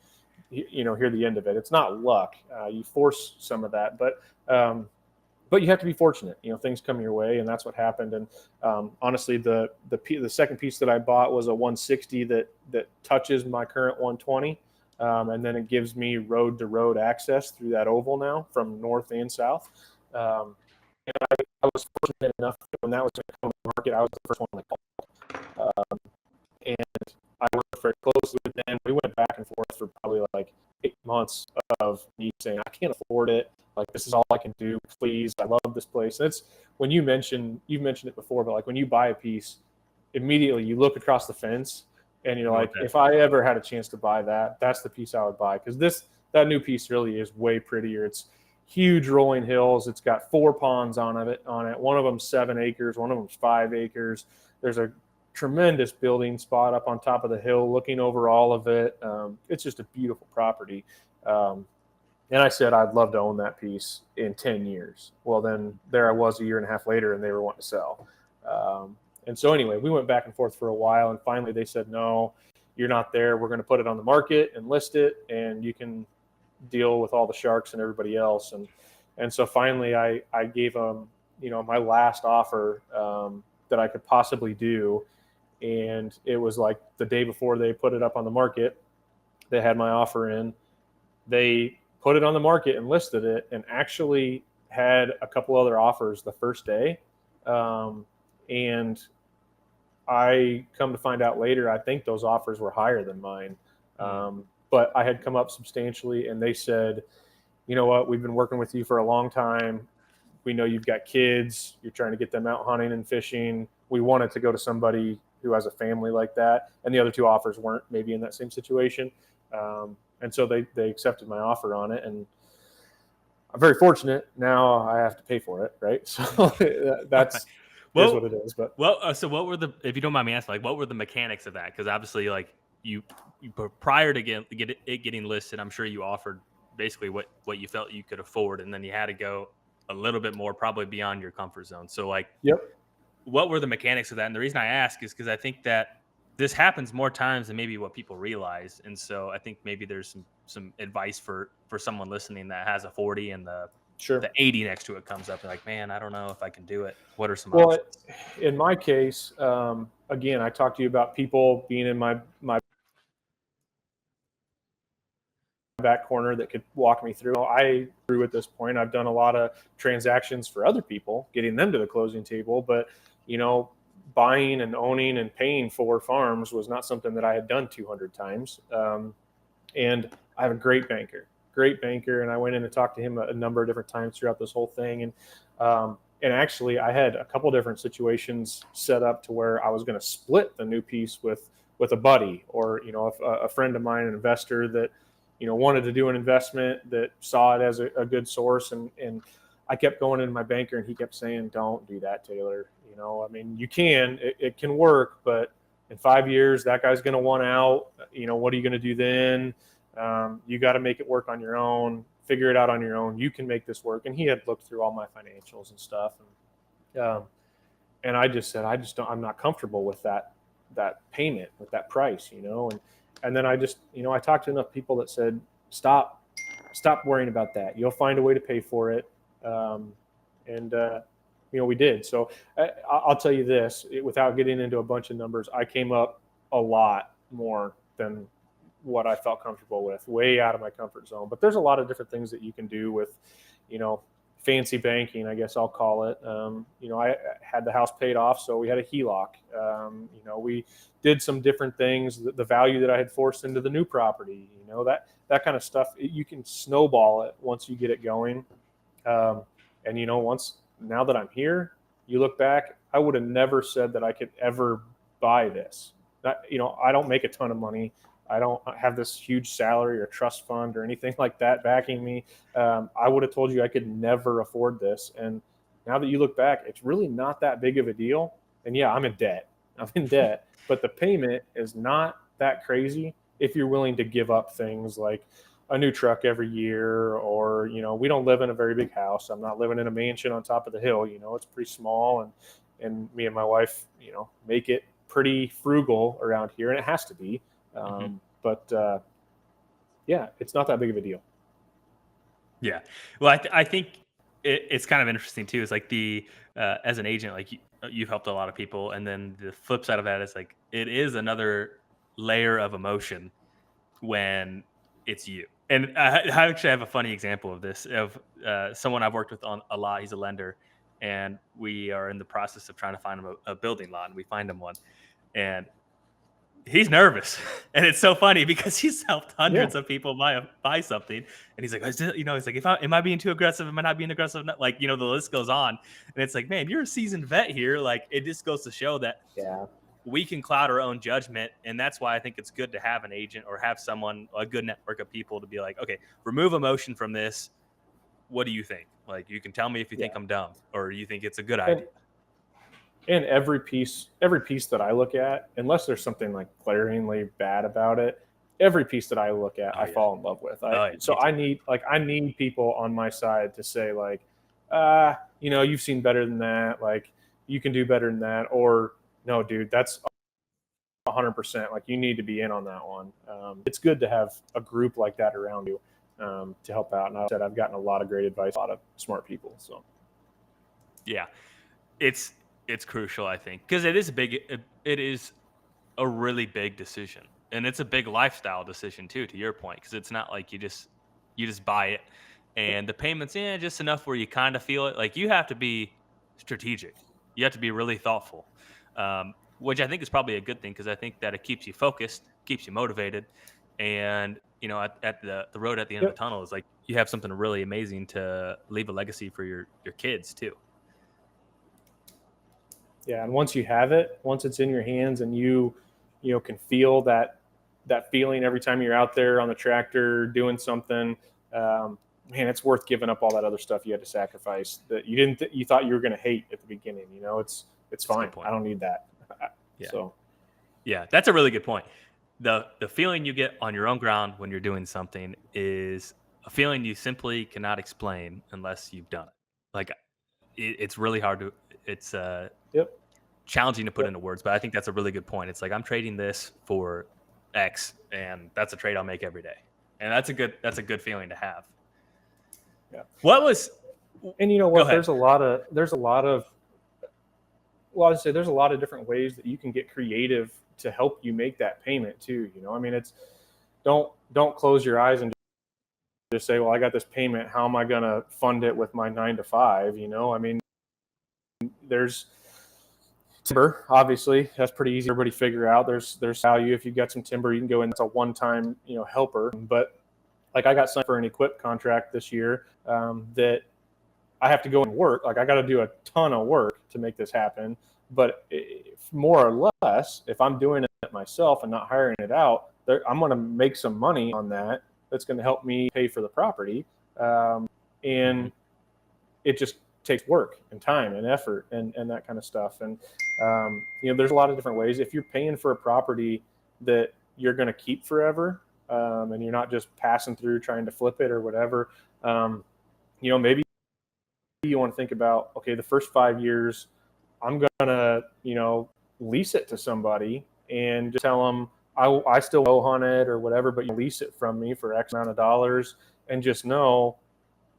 [SPEAKER 2] hear the end of it. It's not luck. You force some of that, but you have to be fortunate. Things come your way, and that's what happened. And honestly, the second piece that I bought was a 160 that touches my current 120, and then it gives me road to road access through that oval now from north and south. And I was fortunate enough that when that was going to come to the market, I was the first one to call. And I worked very closely with them. We went back and forth for probably like 8 months of me saying, I can't afford it. Like, this is all I can do. Please, I love this place. And it's when you've mentioned it before, but like when you buy a piece, immediately you look across the fence and you're like, if I ever had a chance to buy that, that's the piece I would buy. Because that new piece really is way prettier. It's huge rolling hills. It's got 4 ponds on it. One of them's 7 acres. One of them's 5 acres. There's a tremendous building spot up on top of the hill looking over all of it. It's just a beautiful property. And I said I'd love to own that piece in 10 years. Well, then there I was a year and a half later, and they were wanting to sell. And so anyway, we went back and forth for a while, and finally they said, no, you're not there. We're going to put it on the market and list it, and you can deal with all the sharks and everybody else. And so finally I gave them, my last offer that I could possibly do. And it was like the day before they put it up on the market, they had my offer in. They put it on the market and listed it, and actually had a couple other offers the first day. And I come to find out later, I think those offers were higher than mine. But I had come up substantially, and they said, you know what, we've been working with you for a long time. We know you've got kids. You're trying to get them out hunting and fishing. We wanted to go to somebody who has a family like that. And the other two offers weren't maybe in that same situation. And so they accepted my offer on it. And I'm very fortunate. Now I have to pay for it, right? So that's is what it is. But
[SPEAKER 1] so what were if you don't mind me asking, like, what were the mechanics of that? Because obviously, like, you prior to getting listed, I'm sure you offered basically what you felt you could afford, and then you had to go a little bit more, probably beyond your comfort zone. So, like,
[SPEAKER 2] yep.
[SPEAKER 1] What were the mechanics of that? And the reason I ask is because I think that this happens more times than maybe what people realize. And so I think maybe there's some advice for someone listening that has a 40 and the 80 next to it comes up, and like, man, I don't know if I can do it. What are some options?
[SPEAKER 2] In my case, again, I talked to you about people being in my back corner that could walk me through. I grew at this point. I've done a lot of transactions for other people, getting them to the closing table, but buying and owning and paying for farms was not something that I had done 200 times. And I have a great banker, and I went in and talked to him a number of different times throughout this whole thing. And actually, I had a couple different situations set up to where I was going to split the new piece with a buddy, or a friend of mine, an investor that wanted to do an investment, that saw it as a good source. And I kept going into my banker, and he kept saying, "Don't do that, Tayler. I mean, you can, it can work, but in 5 years, that guy's going to want out. What are you going to do then? You got to make it work on your own, figure it out on your own. You can make this work." And he had looked through all my financials and stuff. And I just said, I'm not comfortable with that payment, with that price, and then I just, I talked to enough people that said, stop worrying about that. You'll find a way to pay for it. We did. So I'll tell you this, without getting into a bunch of numbers, I came up a lot more than what I felt comfortable with, way out of my comfort zone. But there's a lot of different things that you can do with, fancy banking, I guess I'll call it. I had the house paid off, so we had a HELOC. We did some different things, the value that I had forced into the new property, that kind of stuff. You can snowball it once you get it going. Now that I'm here, you look back, I would have never said that I could ever buy this. I don't make a ton of money. I don't have this huge salary or trust fund or anything like that backing me. I would have told you I could never afford this. And now that you look back, it's really not that big of a deal. And yeah, I'm in debt, but the payment is not that crazy if you're willing to give up things like a new truck every year, or, we don't live in a very big house. I'm not living in a mansion on top of the hill. It's pretty small, and me and my wife, make it pretty frugal around here, and it has to be. But it's not that big of a deal.
[SPEAKER 1] Yeah. Well, I think it's kind of interesting too. It's like as an agent, like you've helped a lot of people. And then the flip side of that is, like, it is another layer of emotion when it's you. And I actually have a funny example of this, of someone I've worked with on a lot. He's a lender, and we are in the process of trying to find him a building lot, and we find him one. And he's nervous, and it's so funny because he's helped hundreds of people buy something, and he's like, he's like, am I being too aggressive? Am I not being aggressive? Like, the list goes on, and it's like, man, you're a seasoned vet here. Like, it just goes to show that we can cloud our own judgment, and that's why I think it's good to have an agent or have a good network of people to be like, okay, remove emotion from this. What do you think? Like, you can tell me if you think I'm dumb or you think it's a good idea.
[SPEAKER 2] And every piece that I look at, unless there's something like glaringly bad about it, every piece that I look at, I fall in love with. I need people on my side to say, like, you've seen better than that. Like, you can do better than that. Or, No, dude, that's 100%. Like, you need to be in on that one. It's good to have a group like that around you to help out. And I said I've gotten a lot of great advice, a lot of smart people. So
[SPEAKER 1] Yeah, it's crucial, I think, because it is a really big decision, and it's a big lifestyle decision too. To your point, because it's not like you just buy it, and the payments, just enough where you kind of feel it. Like, you have to be strategic. You have to be really thoughtful, which I think is probably a good thing because I think that it keeps you focused, keeps you motivated, and at the road at the end of
[SPEAKER 2] yep.
[SPEAKER 1] the tunnel is like you have something really amazing to leave a legacy for your kids too.
[SPEAKER 2] Yeah, and once you have it, once it's in your hands, and you can feel that feeling every time you're out there on the tractor doing something. Man, it's worth giving up all that other stuff you had to sacrifice that you didn't you thought you were going to hate at the beginning. It's
[SPEAKER 1] That's a
[SPEAKER 2] fine.
[SPEAKER 1] good
[SPEAKER 2] I
[SPEAKER 1] point.
[SPEAKER 2] don't need that.
[SPEAKER 1] Yeah.
[SPEAKER 2] So
[SPEAKER 1] Yeah, that's a really good point. The feeling you get on your own ground when you're doing something is a feeling you simply cannot explain unless you've done it. Like, it's really hard to it's
[SPEAKER 2] yep,
[SPEAKER 1] challenging to put
[SPEAKER 2] yep,
[SPEAKER 1] into words, but I think that's a really good point. It's like I'm trading this for X, and that's a trade I'll make every day, and that's a good feeling to have.
[SPEAKER 2] yeah.
[SPEAKER 1] What was?
[SPEAKER 2] And you know
[SPEAKER 1] Go
[SPEAKER 2] what?
[SPEAKER 1] ahead.
[SPEAKER 2] Well, I'd say there's a lot of different ways that you can get creative to help you make that payment too. I mean, it's don't close your eyes and just say, well, I got this payment. How am I going to fund it with my 9 to 5? I mean, there's timber, obviously. That's pretty easy. Everybody figure out there's value. If you've got some timber, you can go in. It's a one-time, helper. But like, I got signed for an equip contract this year that I have to go and work. Like, I got to do a ton of work to make this happen. But more or less, if I'm doing it myself and not hiring it out, I'm going to make some money on that. That's going to help me pay for the property. And it just takes work and time and effort and that kind of stuff. And, there's a lot of different ways. If you're paying for a property that you're going to keep forever, and you're not just passing through trying to flip it or whatever, maybe you want to think about, okay, the first 5 years, I'm going to, lease it to somebody and just tell them I still owe on it or whatever, but you lease it from me for X amount of dollars, and just know,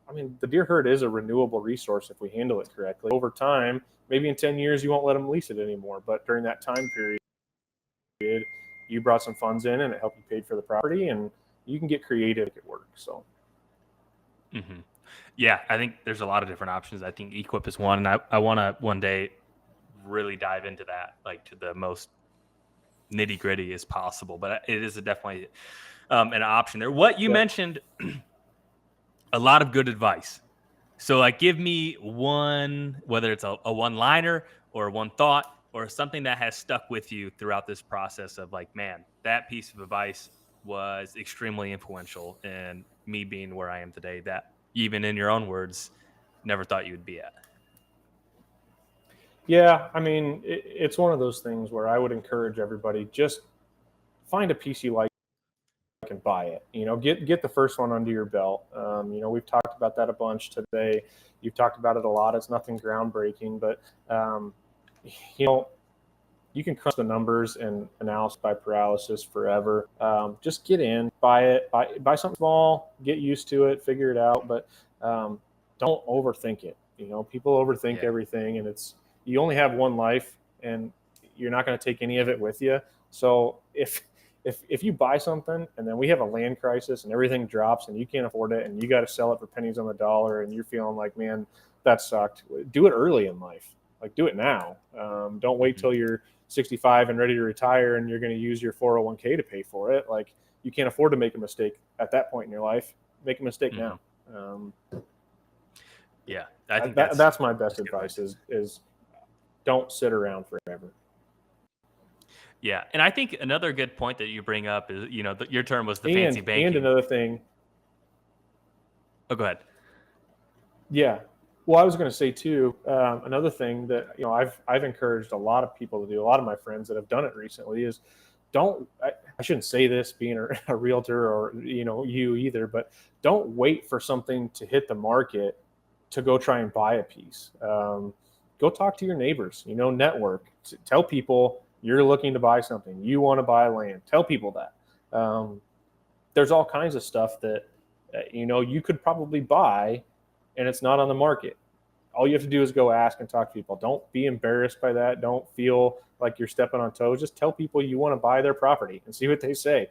[SPEAKER 2] I mean, the deer herd is a renewable resource if we handle it correctly. Over time, maybe in 10 years, you won't let them lease it anymore. But during that time period, you brought some funds in and it helped you pay for the property, and you can get creative to make it work. So,
[SPEAKER 1] Yeah, I think there's a lot of different options. I think Equip is one, and I want to one day really dive into that, like to the most nitty gritty as possible. But it is definitely an option there. What you mentioned, a lot of good advice. So, like, give me one, whether it's a one liner or one thought or something that has stuck with you throughout this process of, like, man, that piece of advice was extremely influential in me being where I am today, that even in your own words, never thought you would be at.
[SPEAKER 2] yeah, I mean, it's one of those things where I would encourage everybody, just find a piece you like and buy it. Get the first one under your belt. We've talked about that a bunch today. You've talked about it a lot. It's nothing groundbreaking, but you know, you can crunch the numbers and analysis by paralysis forever. Just get in, buy it, buy something small, get used to it, figure it out, but don't overthink it. People overthink everything, and you only have one life, and you're not going to take any of it with you. So if you buy something and then we have a land crisis and everything drops and you can't afford it and you got to sell it for pennies on the dollar and you're feeling like, man, that sucked, do it early in life. Like, do it now. Don't wait till you're 65 and ready to retire and you're going to use your 401k to pay for it. Like, you can't afford to make a mistake at that point in your life. Make a mistake now.
[SPEAKER 1] Yeah, I think
[SPEAKER 2] that's my best advice is don't sit around forever.
[SPEAKER 1] Yeah, and I think another good point that you bring up is, your term was the fancy banking.
[SPEAKER 2] And another thing.
[SPEAKER 1] Oh, go ahead.
[SPEAKER 2] Yeah. Well, I was going to say too, another thing that I've encouraged a lot of people to do, a lot of my friends that have done it recently, is I shouldn't say this being a realtor or you either, but don't wait for something to hit the market to go try and buy a piece. go talk to your neighbors, network, tell people you're looking to buy something, you want to buy land, tell people that. There's all kinds of stuff that, you could probably buy and it's not on the market. All you have to do is go ask and talk to people. Don't be embarrassed by that. Don't feel like you're stepping on toes. Just tell people you want to buy their property and see what they say.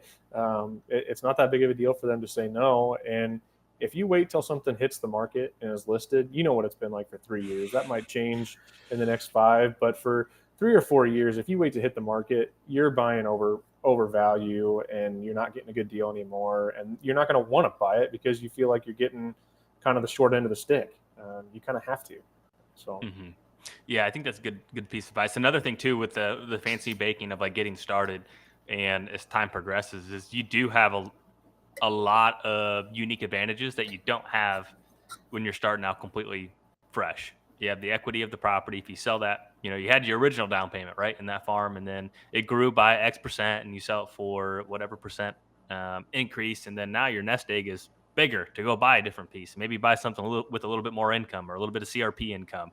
[SPEAKER 2] It's not that big of a deal for them to say no. And if you wait till something hits the market and is listed, you know what it's been like for 3 years. That might change in the next 5, but for 3 or 4 years, if you wait to hit the market, you're buying over value and you're not getting a good deal anymore. And you're not going to want to buy it because you feel like you're getting kind of the short end of the stick. You kind of have to. So,
[SPEAKER 1] yeah, I think that's a good piece of advice. Another thing too with the fancy baking of like getting started, and as time progresses, is you do have a lot of unique advantages that you don't have when you're starting out completely fresh. You have the equity of the property. If you sell that, you had your original down payment, right, in that farm, and then it grew by X percent, and you sell it for whatever percent increase, and then now your nest egg is bigger to go buy a different piece, maybe buy something with a little bit more income or a little bit of CRP income,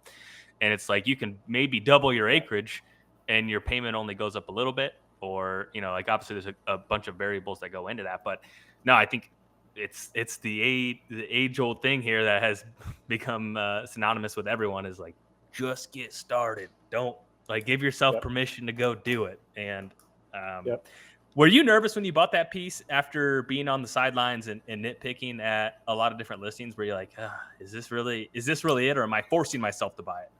[SPEAKER 1] and it's like you can maybe double your acreage, and your payment only goes up a little bit, or like obviously there's a bunch of variables that go into that, but no, I think it's the age old thing here that has become synonymous with everyone is like just get started. Don't like give yourself
[SPEAKER 2] yep.
[SPEAKER 1] permission to go do it. And
[SPEAKER 2] Yep.
[SPEAKER 1] were you nervous when you bought that piece after being on the sidelines and nitpicking at a lot of different listings? Where you're like, is this really it, or am I forcing myself to buy it?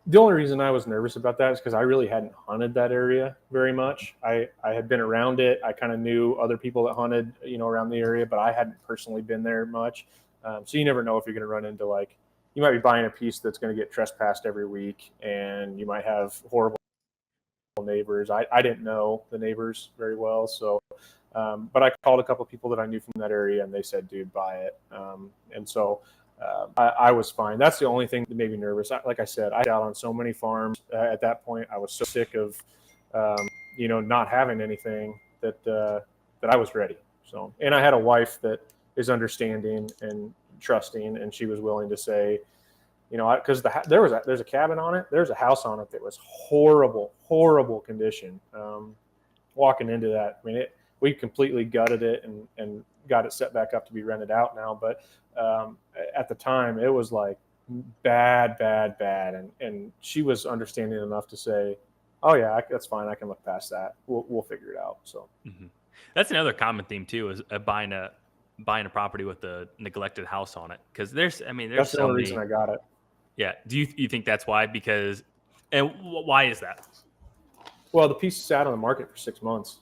[SPEAKER 2] The only reason I was nervous about that is because I really hadn't hunted that area very much. I had been around it. I kind of knew other people that hunted, around the area, but I hadn't personally been there much. So you never know if you're going to run into you might be buying a piece that's going to get trespassed every week, and you might have horrible neighbors. I didn't know the neighbors very well, so but I called a couple of people that I knew from that area, and they said, "Dude, buy it." And so. I was fine. That's the only thing that made me nervous. Like I said, I was out on so many farms at that point. I was so sick of, not having anything that I was ready. So, and I had a wife that is understanding and trusting, and she was willing to say, because there's a cabin on it, there's a house on it that was horrible condition. Walking into that, I mean, we completely gutted it and got it set back up to be rented out now, but at the time it was like bad, and she was understanding enough to say, "Oh yeah, that's fine. I can look past that. We'll figure it out." So
[SPEAKER 1] that's another common theme too, is buying a property with a neglected house on it, because there's
[SPEAKER 2] that's the only reason I got it.
[SPEAKER 1] Yeah. Do you think that's why? And why is that?
[SPEAKER 2] Well, the piece sat on the market for 6 months.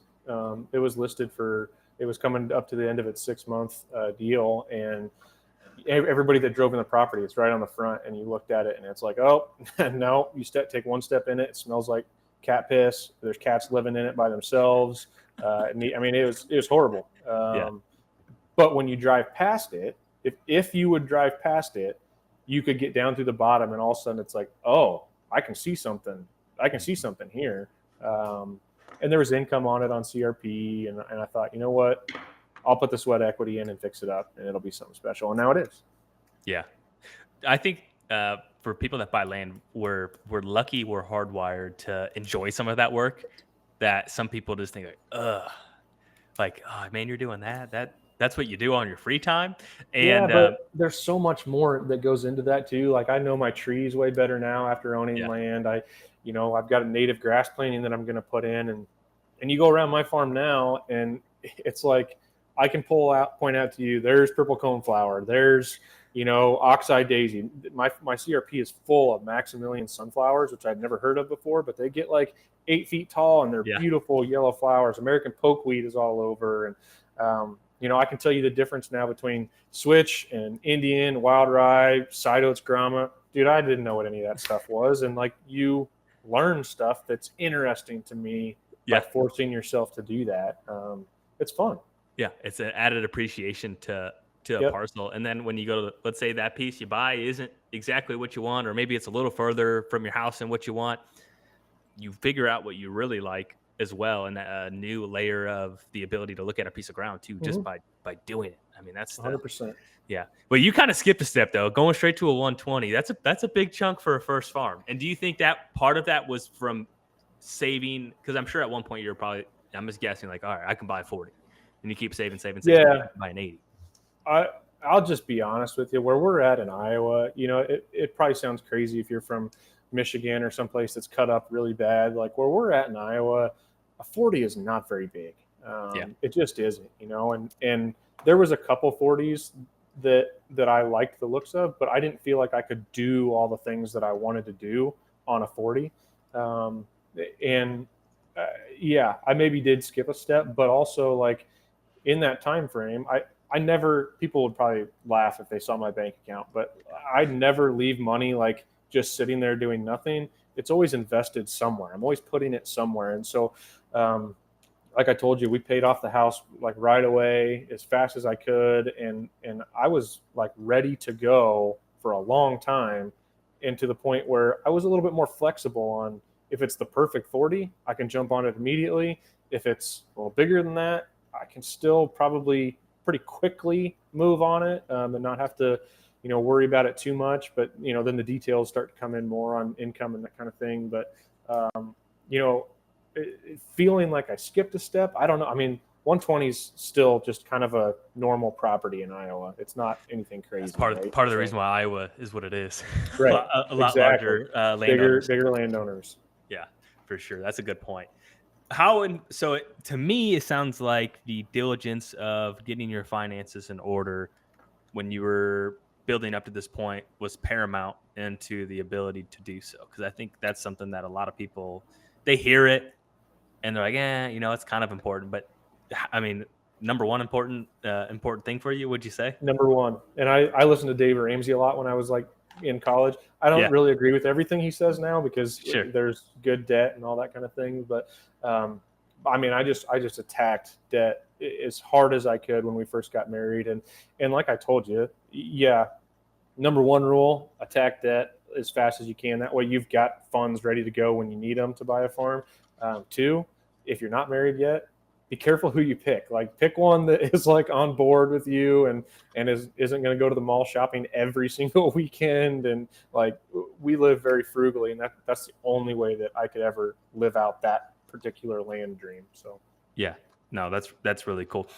[SPEAKER 2] It was listed it was coming up to the end of its 6-month deal, and everybody that drove in the property, it's right on the front, and you looked at it and it's like, oh no, you take one step in it smells like cat piss. There's cats living in it by themselves. It was horrible. But when you drive past it, if you would drive past it, you could get down through the bottom, and all of a sudden it's like, oh, I can see something here. And there was income on it on CRP, and I thought, you know what, I'll put the sweat equity in and fix it up, and it'll be something special. And now it is.
[SPEAKER 1] Yeah, I think for people that buy land, we're lucky, we're hardwired to enjoy some of that work. That some people just think oh man, you're doing that's what you do on your free time. And
[SPEAKER 2] yeah, but there's so much more that goes into that too. Like I know my trees way better now after owning land. I've got a native grass planting that I'm going to put in, and you go around my farm now, and it's like I can point out to you, there's purple coneflower, there's oxeye daisy. My CRP is full of Maximilian sunflowers, which I'd never heard of before, but they get like 8 feet tall, and they're beautiful yellow flowers. American pokeweed is all over, and I can tell you the difference now between switch and Indian, wild rye, side oats, grama. Dude, I didn't know what any of that stuff was, and you learn stuff that's interesting to me by forcing yourself to do that. It's fun.
[SPEAKER 1] Yeah, it's an added appreciation to a parcel. And then when you go to, let's say that piece you buy isn't exactly what you want, or maybe it's a little further from your house than what you want, you figure out what you really like as well, and a new layer of the ability to look at a piece of ground too, just by doing it. I mean, that's
[SPEAKER 2] 100%.
[SPEAKER 1] yeah. But you kind of skipped a step though, going straight to a 120. That's a big chunk for a first farm. And do you think that part of that was from saving? Because I'm sure at one point you're probably, I'm just guessing, like, all right, I can buy 40, and you keep saving, saving, saving,
[SPEAKER 2] Yeah.
[SPEAKER 1] I can buy an 80.
[SPEAKER 2] I'll just be honest with you. Where we're at in Iowa, it probably sounds crazy if you're from Michigan or someplace that's cut up really bad. Like where we're at in Iowa, a 40 is not very big.
[SPEAKER 1] Yeah.
[SPEAKER 2] It just isn't, and there was a couple 40s that I liked the looks of, but I didn't feel like I could do all the things that I wanted to do on a 40. And yeah, I maybe did skip a step, but also like in that time frame, I never, people would probably laugh if they saw my bank account, but I'd never leave money like just sitting there doing nothing. It's always invested somewhere. I'm always putting it somewhere. And so, like I told you, we paid off the house like right away as fast as I could. And I was like ready to go for a long time, and to the point where I was a little bit more flexible on if it's the perfect 40, I can jump on it immediately. If it's a little bigger than that, I can still probably pretty quickly move on it, and not have to, worry about it too much. But, then the details start to come in more on income and that kind of thing. But, feeling like I skipped a step, I don't know. I mean, 120 is still just kind of a normal property in Iowa. It's not anything crazy.
[SPEAKER 1] That's part of the reason why Iowa is what it is.
[SPEAKER 2] Right.
[SPEAKER 1] a lot larger landowners.
[SPEAKER 2] Bigger landowners.
[SPEAKER 1] Yeah, for sure. That's a good point. To me, it sounds like the diligence of getting your finances in order when you were building up to this point was paramount into the ability to do so. Because I think that's something that a lot of people, they hear it and they're like, it's kind of important. But I mean, number one important thing for you, would you say?
[SPEAKER 2] Number one. And I listened to Dave Ramsey a lot when I was like in college. I don't really agree with everything he says now because there's good debt and all that kind of thing. But I mean, I just attacked debt as hard as I could when we first got married. And like I told you, number one rule, attack debt as fast as you can. That way you've got funds ready to go when you need them to buy a farm. Two, if you're not married yet, be careful who you pick. Like pick one that is like on board with you and isn't going to go to the mall shopping every single weekend. And like we live very frugally, and that's the only way that I could ever live out that particular land dream. So
[SPEAKER 1] yeah, no, that's really cool.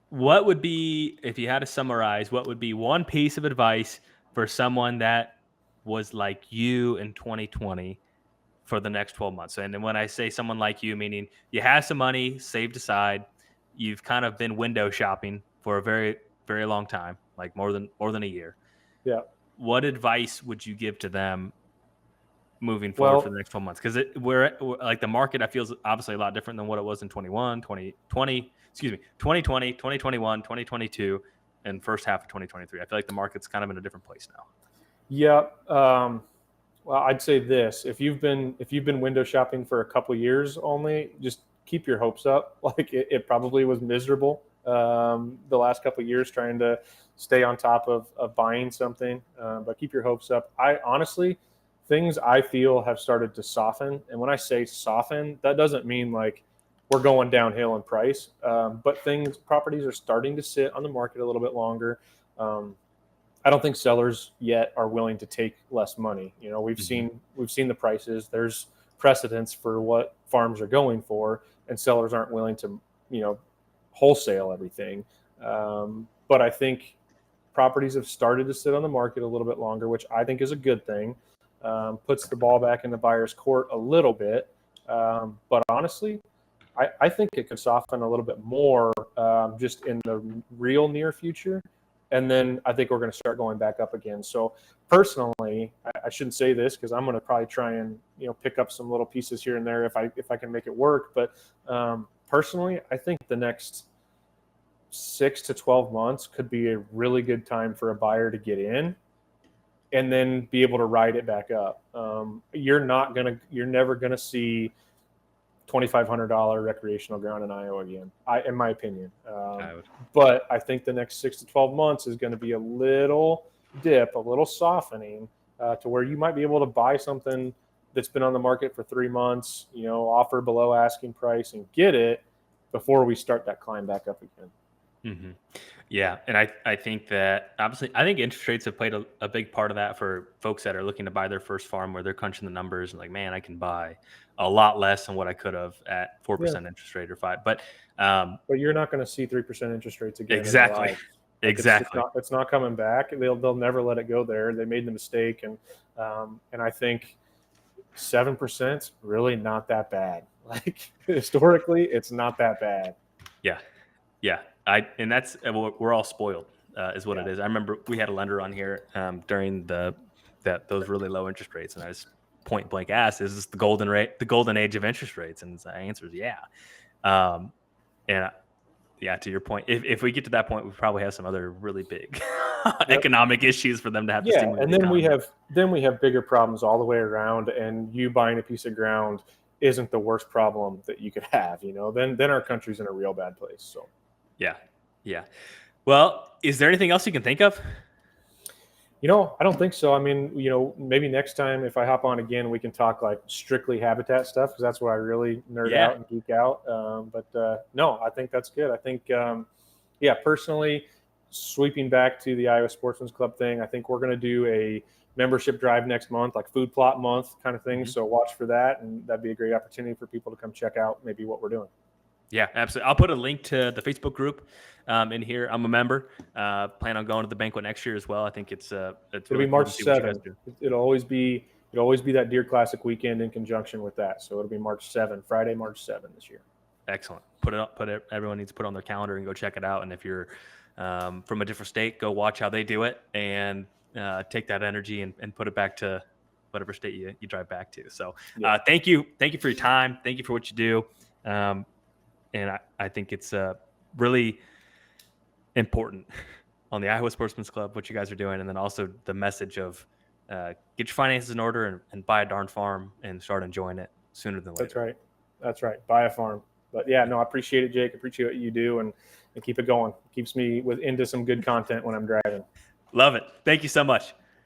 [SPEAKER 1] What would be, if you had to summarize, what would be one piece of advice for someone that was like you in 2020 for the next 12 months? And then when I say someone like you, meaning you have some money saved aside, you've kind of been window shopping for a very, very long time, like more than a year.
[SPEAKER 2] Yeah.
[SPEAKER 1] What advice would you give to them moving forward for the next 12 months? Because we're like the market, I feel, is obviously a lot different than what it was in 2020, 2021, 2022, and first half of 2023. I feel like the market's kind of in a different place now.
[SPEAKER 2] Yeah. Well, I'd say this: if you've been window shopping for a couple years only, just keep your hopes up. Like it probably was miserable the last couple of years trying to stay on top of buying something, but keep your hopes up. I honestly, things I feel have started to soften, and when I say soften, that doesn't mean like we're going downhill in price, but properties are starting to sit on the market a little bit longer. I don't think sellers yet are willing to take less money. We've seen the prices. There's precedence for what farms are going for, and sellers aren't willing to, wholesale everything. But I think properties have started to sit on the market a little bit longer, which I think is a good thing. Puts the ball back in the buyer's court a little bit. But honestly, I think it could soften a little bit more just in the real near future. And then I think we're going to start going back up again. So personally, I shouldn't say this because I'm going to probably try and pick up some little pieces here and there if I can make it work. But personally, I think the next 6 to 12 months could be a really good time for a buyer to get in and then be able to ride it back up. You're never gonna see $2,500 recreational ground in Iowa again, in my opinion. But I think the next 6 to 12 months is going to be a little dip, a little softening to where you might be able to buy something that's been on the market for 3 months, offer below asking price and get it before we start that climb back up again.
[SPEAKER 1] Hmm. Yeah, and I think that obviously I think interest rates have played a big part of that for folks that are looking to buy their first farm, where they're crunching the numbers and like, man, I can buy a lot less than what I could have at four
[SPEAKER 2] Yeah,
[SPEAKER 1] percent interest rate or five. But um,
[SPEAKER 2] but you're not going to see 3% interest rates again in our
[SPEAKER 1] exactly,
[SPEAKER 2] lives. Like
[SPEAKER 1] exactly.
[SPEAKER 2] it's not coming back. They'll never let it go there. They made the mistake, and I think 7% really not that bad. Like historically, it's not that bad.
[SPEAKER 1] Yeah, yeah. And that's we're all spoiled, is what
[SPEAKER 2] Yeah.
[SPEAKER 1] it is. I remember we had a lender on here during those really low interest rates, and I just point blank asked, "Is this the golden age of interest rates?" And the answer is yeah. Um, and yeah, to your point, if we get to that point, we probably have some other really big
[SPEAKER 2] Yep.
[SPEAKER 1] economic issues for them to have to
[SPEAKER 2] Yeah,
[SPEAKER 1] stimulate
[SPEAKER 2] and
[SPEAKER 1] the economy.
[SPEAKER 2] then we have bigger problems all the way around, and you buying a piece of ground isn't the worst problem that you could have. Then our country's in a real bad place. So.
[SPEAKER 1] Yeah, yeah. Well, is there anything else you can think of?
[SPEAKER 2] I don't think so. I mean, maybe next time if I hop on again, we can talk like strictly habitat stuff because that's where I really nerd
[SPEAKER 1] Yeah,
[SPEAKER 2] out and geek out. But no, I think that's good. I think, yeah, personally, sweeping back to the Iowa Sportsman's Club thing, I think we're going to do a membership drive next month, like food plot month kind of thing.
[SPEAKER 1] mhm.
[SPEAKER 2] So watch for that, and that'd be a great opportunity for people to come check out maybe what we're doing.
[SPEAKER 1] Yeah, absolutely. I'll put a link to the Facebook group in here. I'm a member. Plan on going to the banquet next year as well. I think it's
[SPEAKER 2] It'll be
[SPEAKER 1] really cool
[SPEAKER 2] March
[SPEAKER 1] to see what you guys
[SPEAKER 2] 7th.
[SPEAKER 1] do.
[SPEAKER 2] It'll always be that Deer Classic weekend in conjunction with that. So it'll be March 7th, Friday, March 7th this year.
[SPEAKER 1] Excellent. Put it up. Everyone needs to put it on their calendar and go check it out. And if you're from a different state, go watch how they do it and take that energy and put it back to whatever state you drive back to. So
[SPEAKER 2] Yeah,
[SPEAKER 1] thank you for your time. Thank you for what you do. Um, and I think it's really important on the Iowa Sportsman's Club, what you guys are doing, and then also the message of get your finances in order and buy a darn farm and start enjoying it sooner than
[SPEAKER 2] that's
[SPEAKER 1] later.
[SPEAKER 2] right. That's right. Buy a farm. But yeah, no, I appreciate it, Jake. Appreciate what you do and keep it going. Keeps me into some good content when I'm driving.
[SPEAKER 1] Love it. Thank you so much.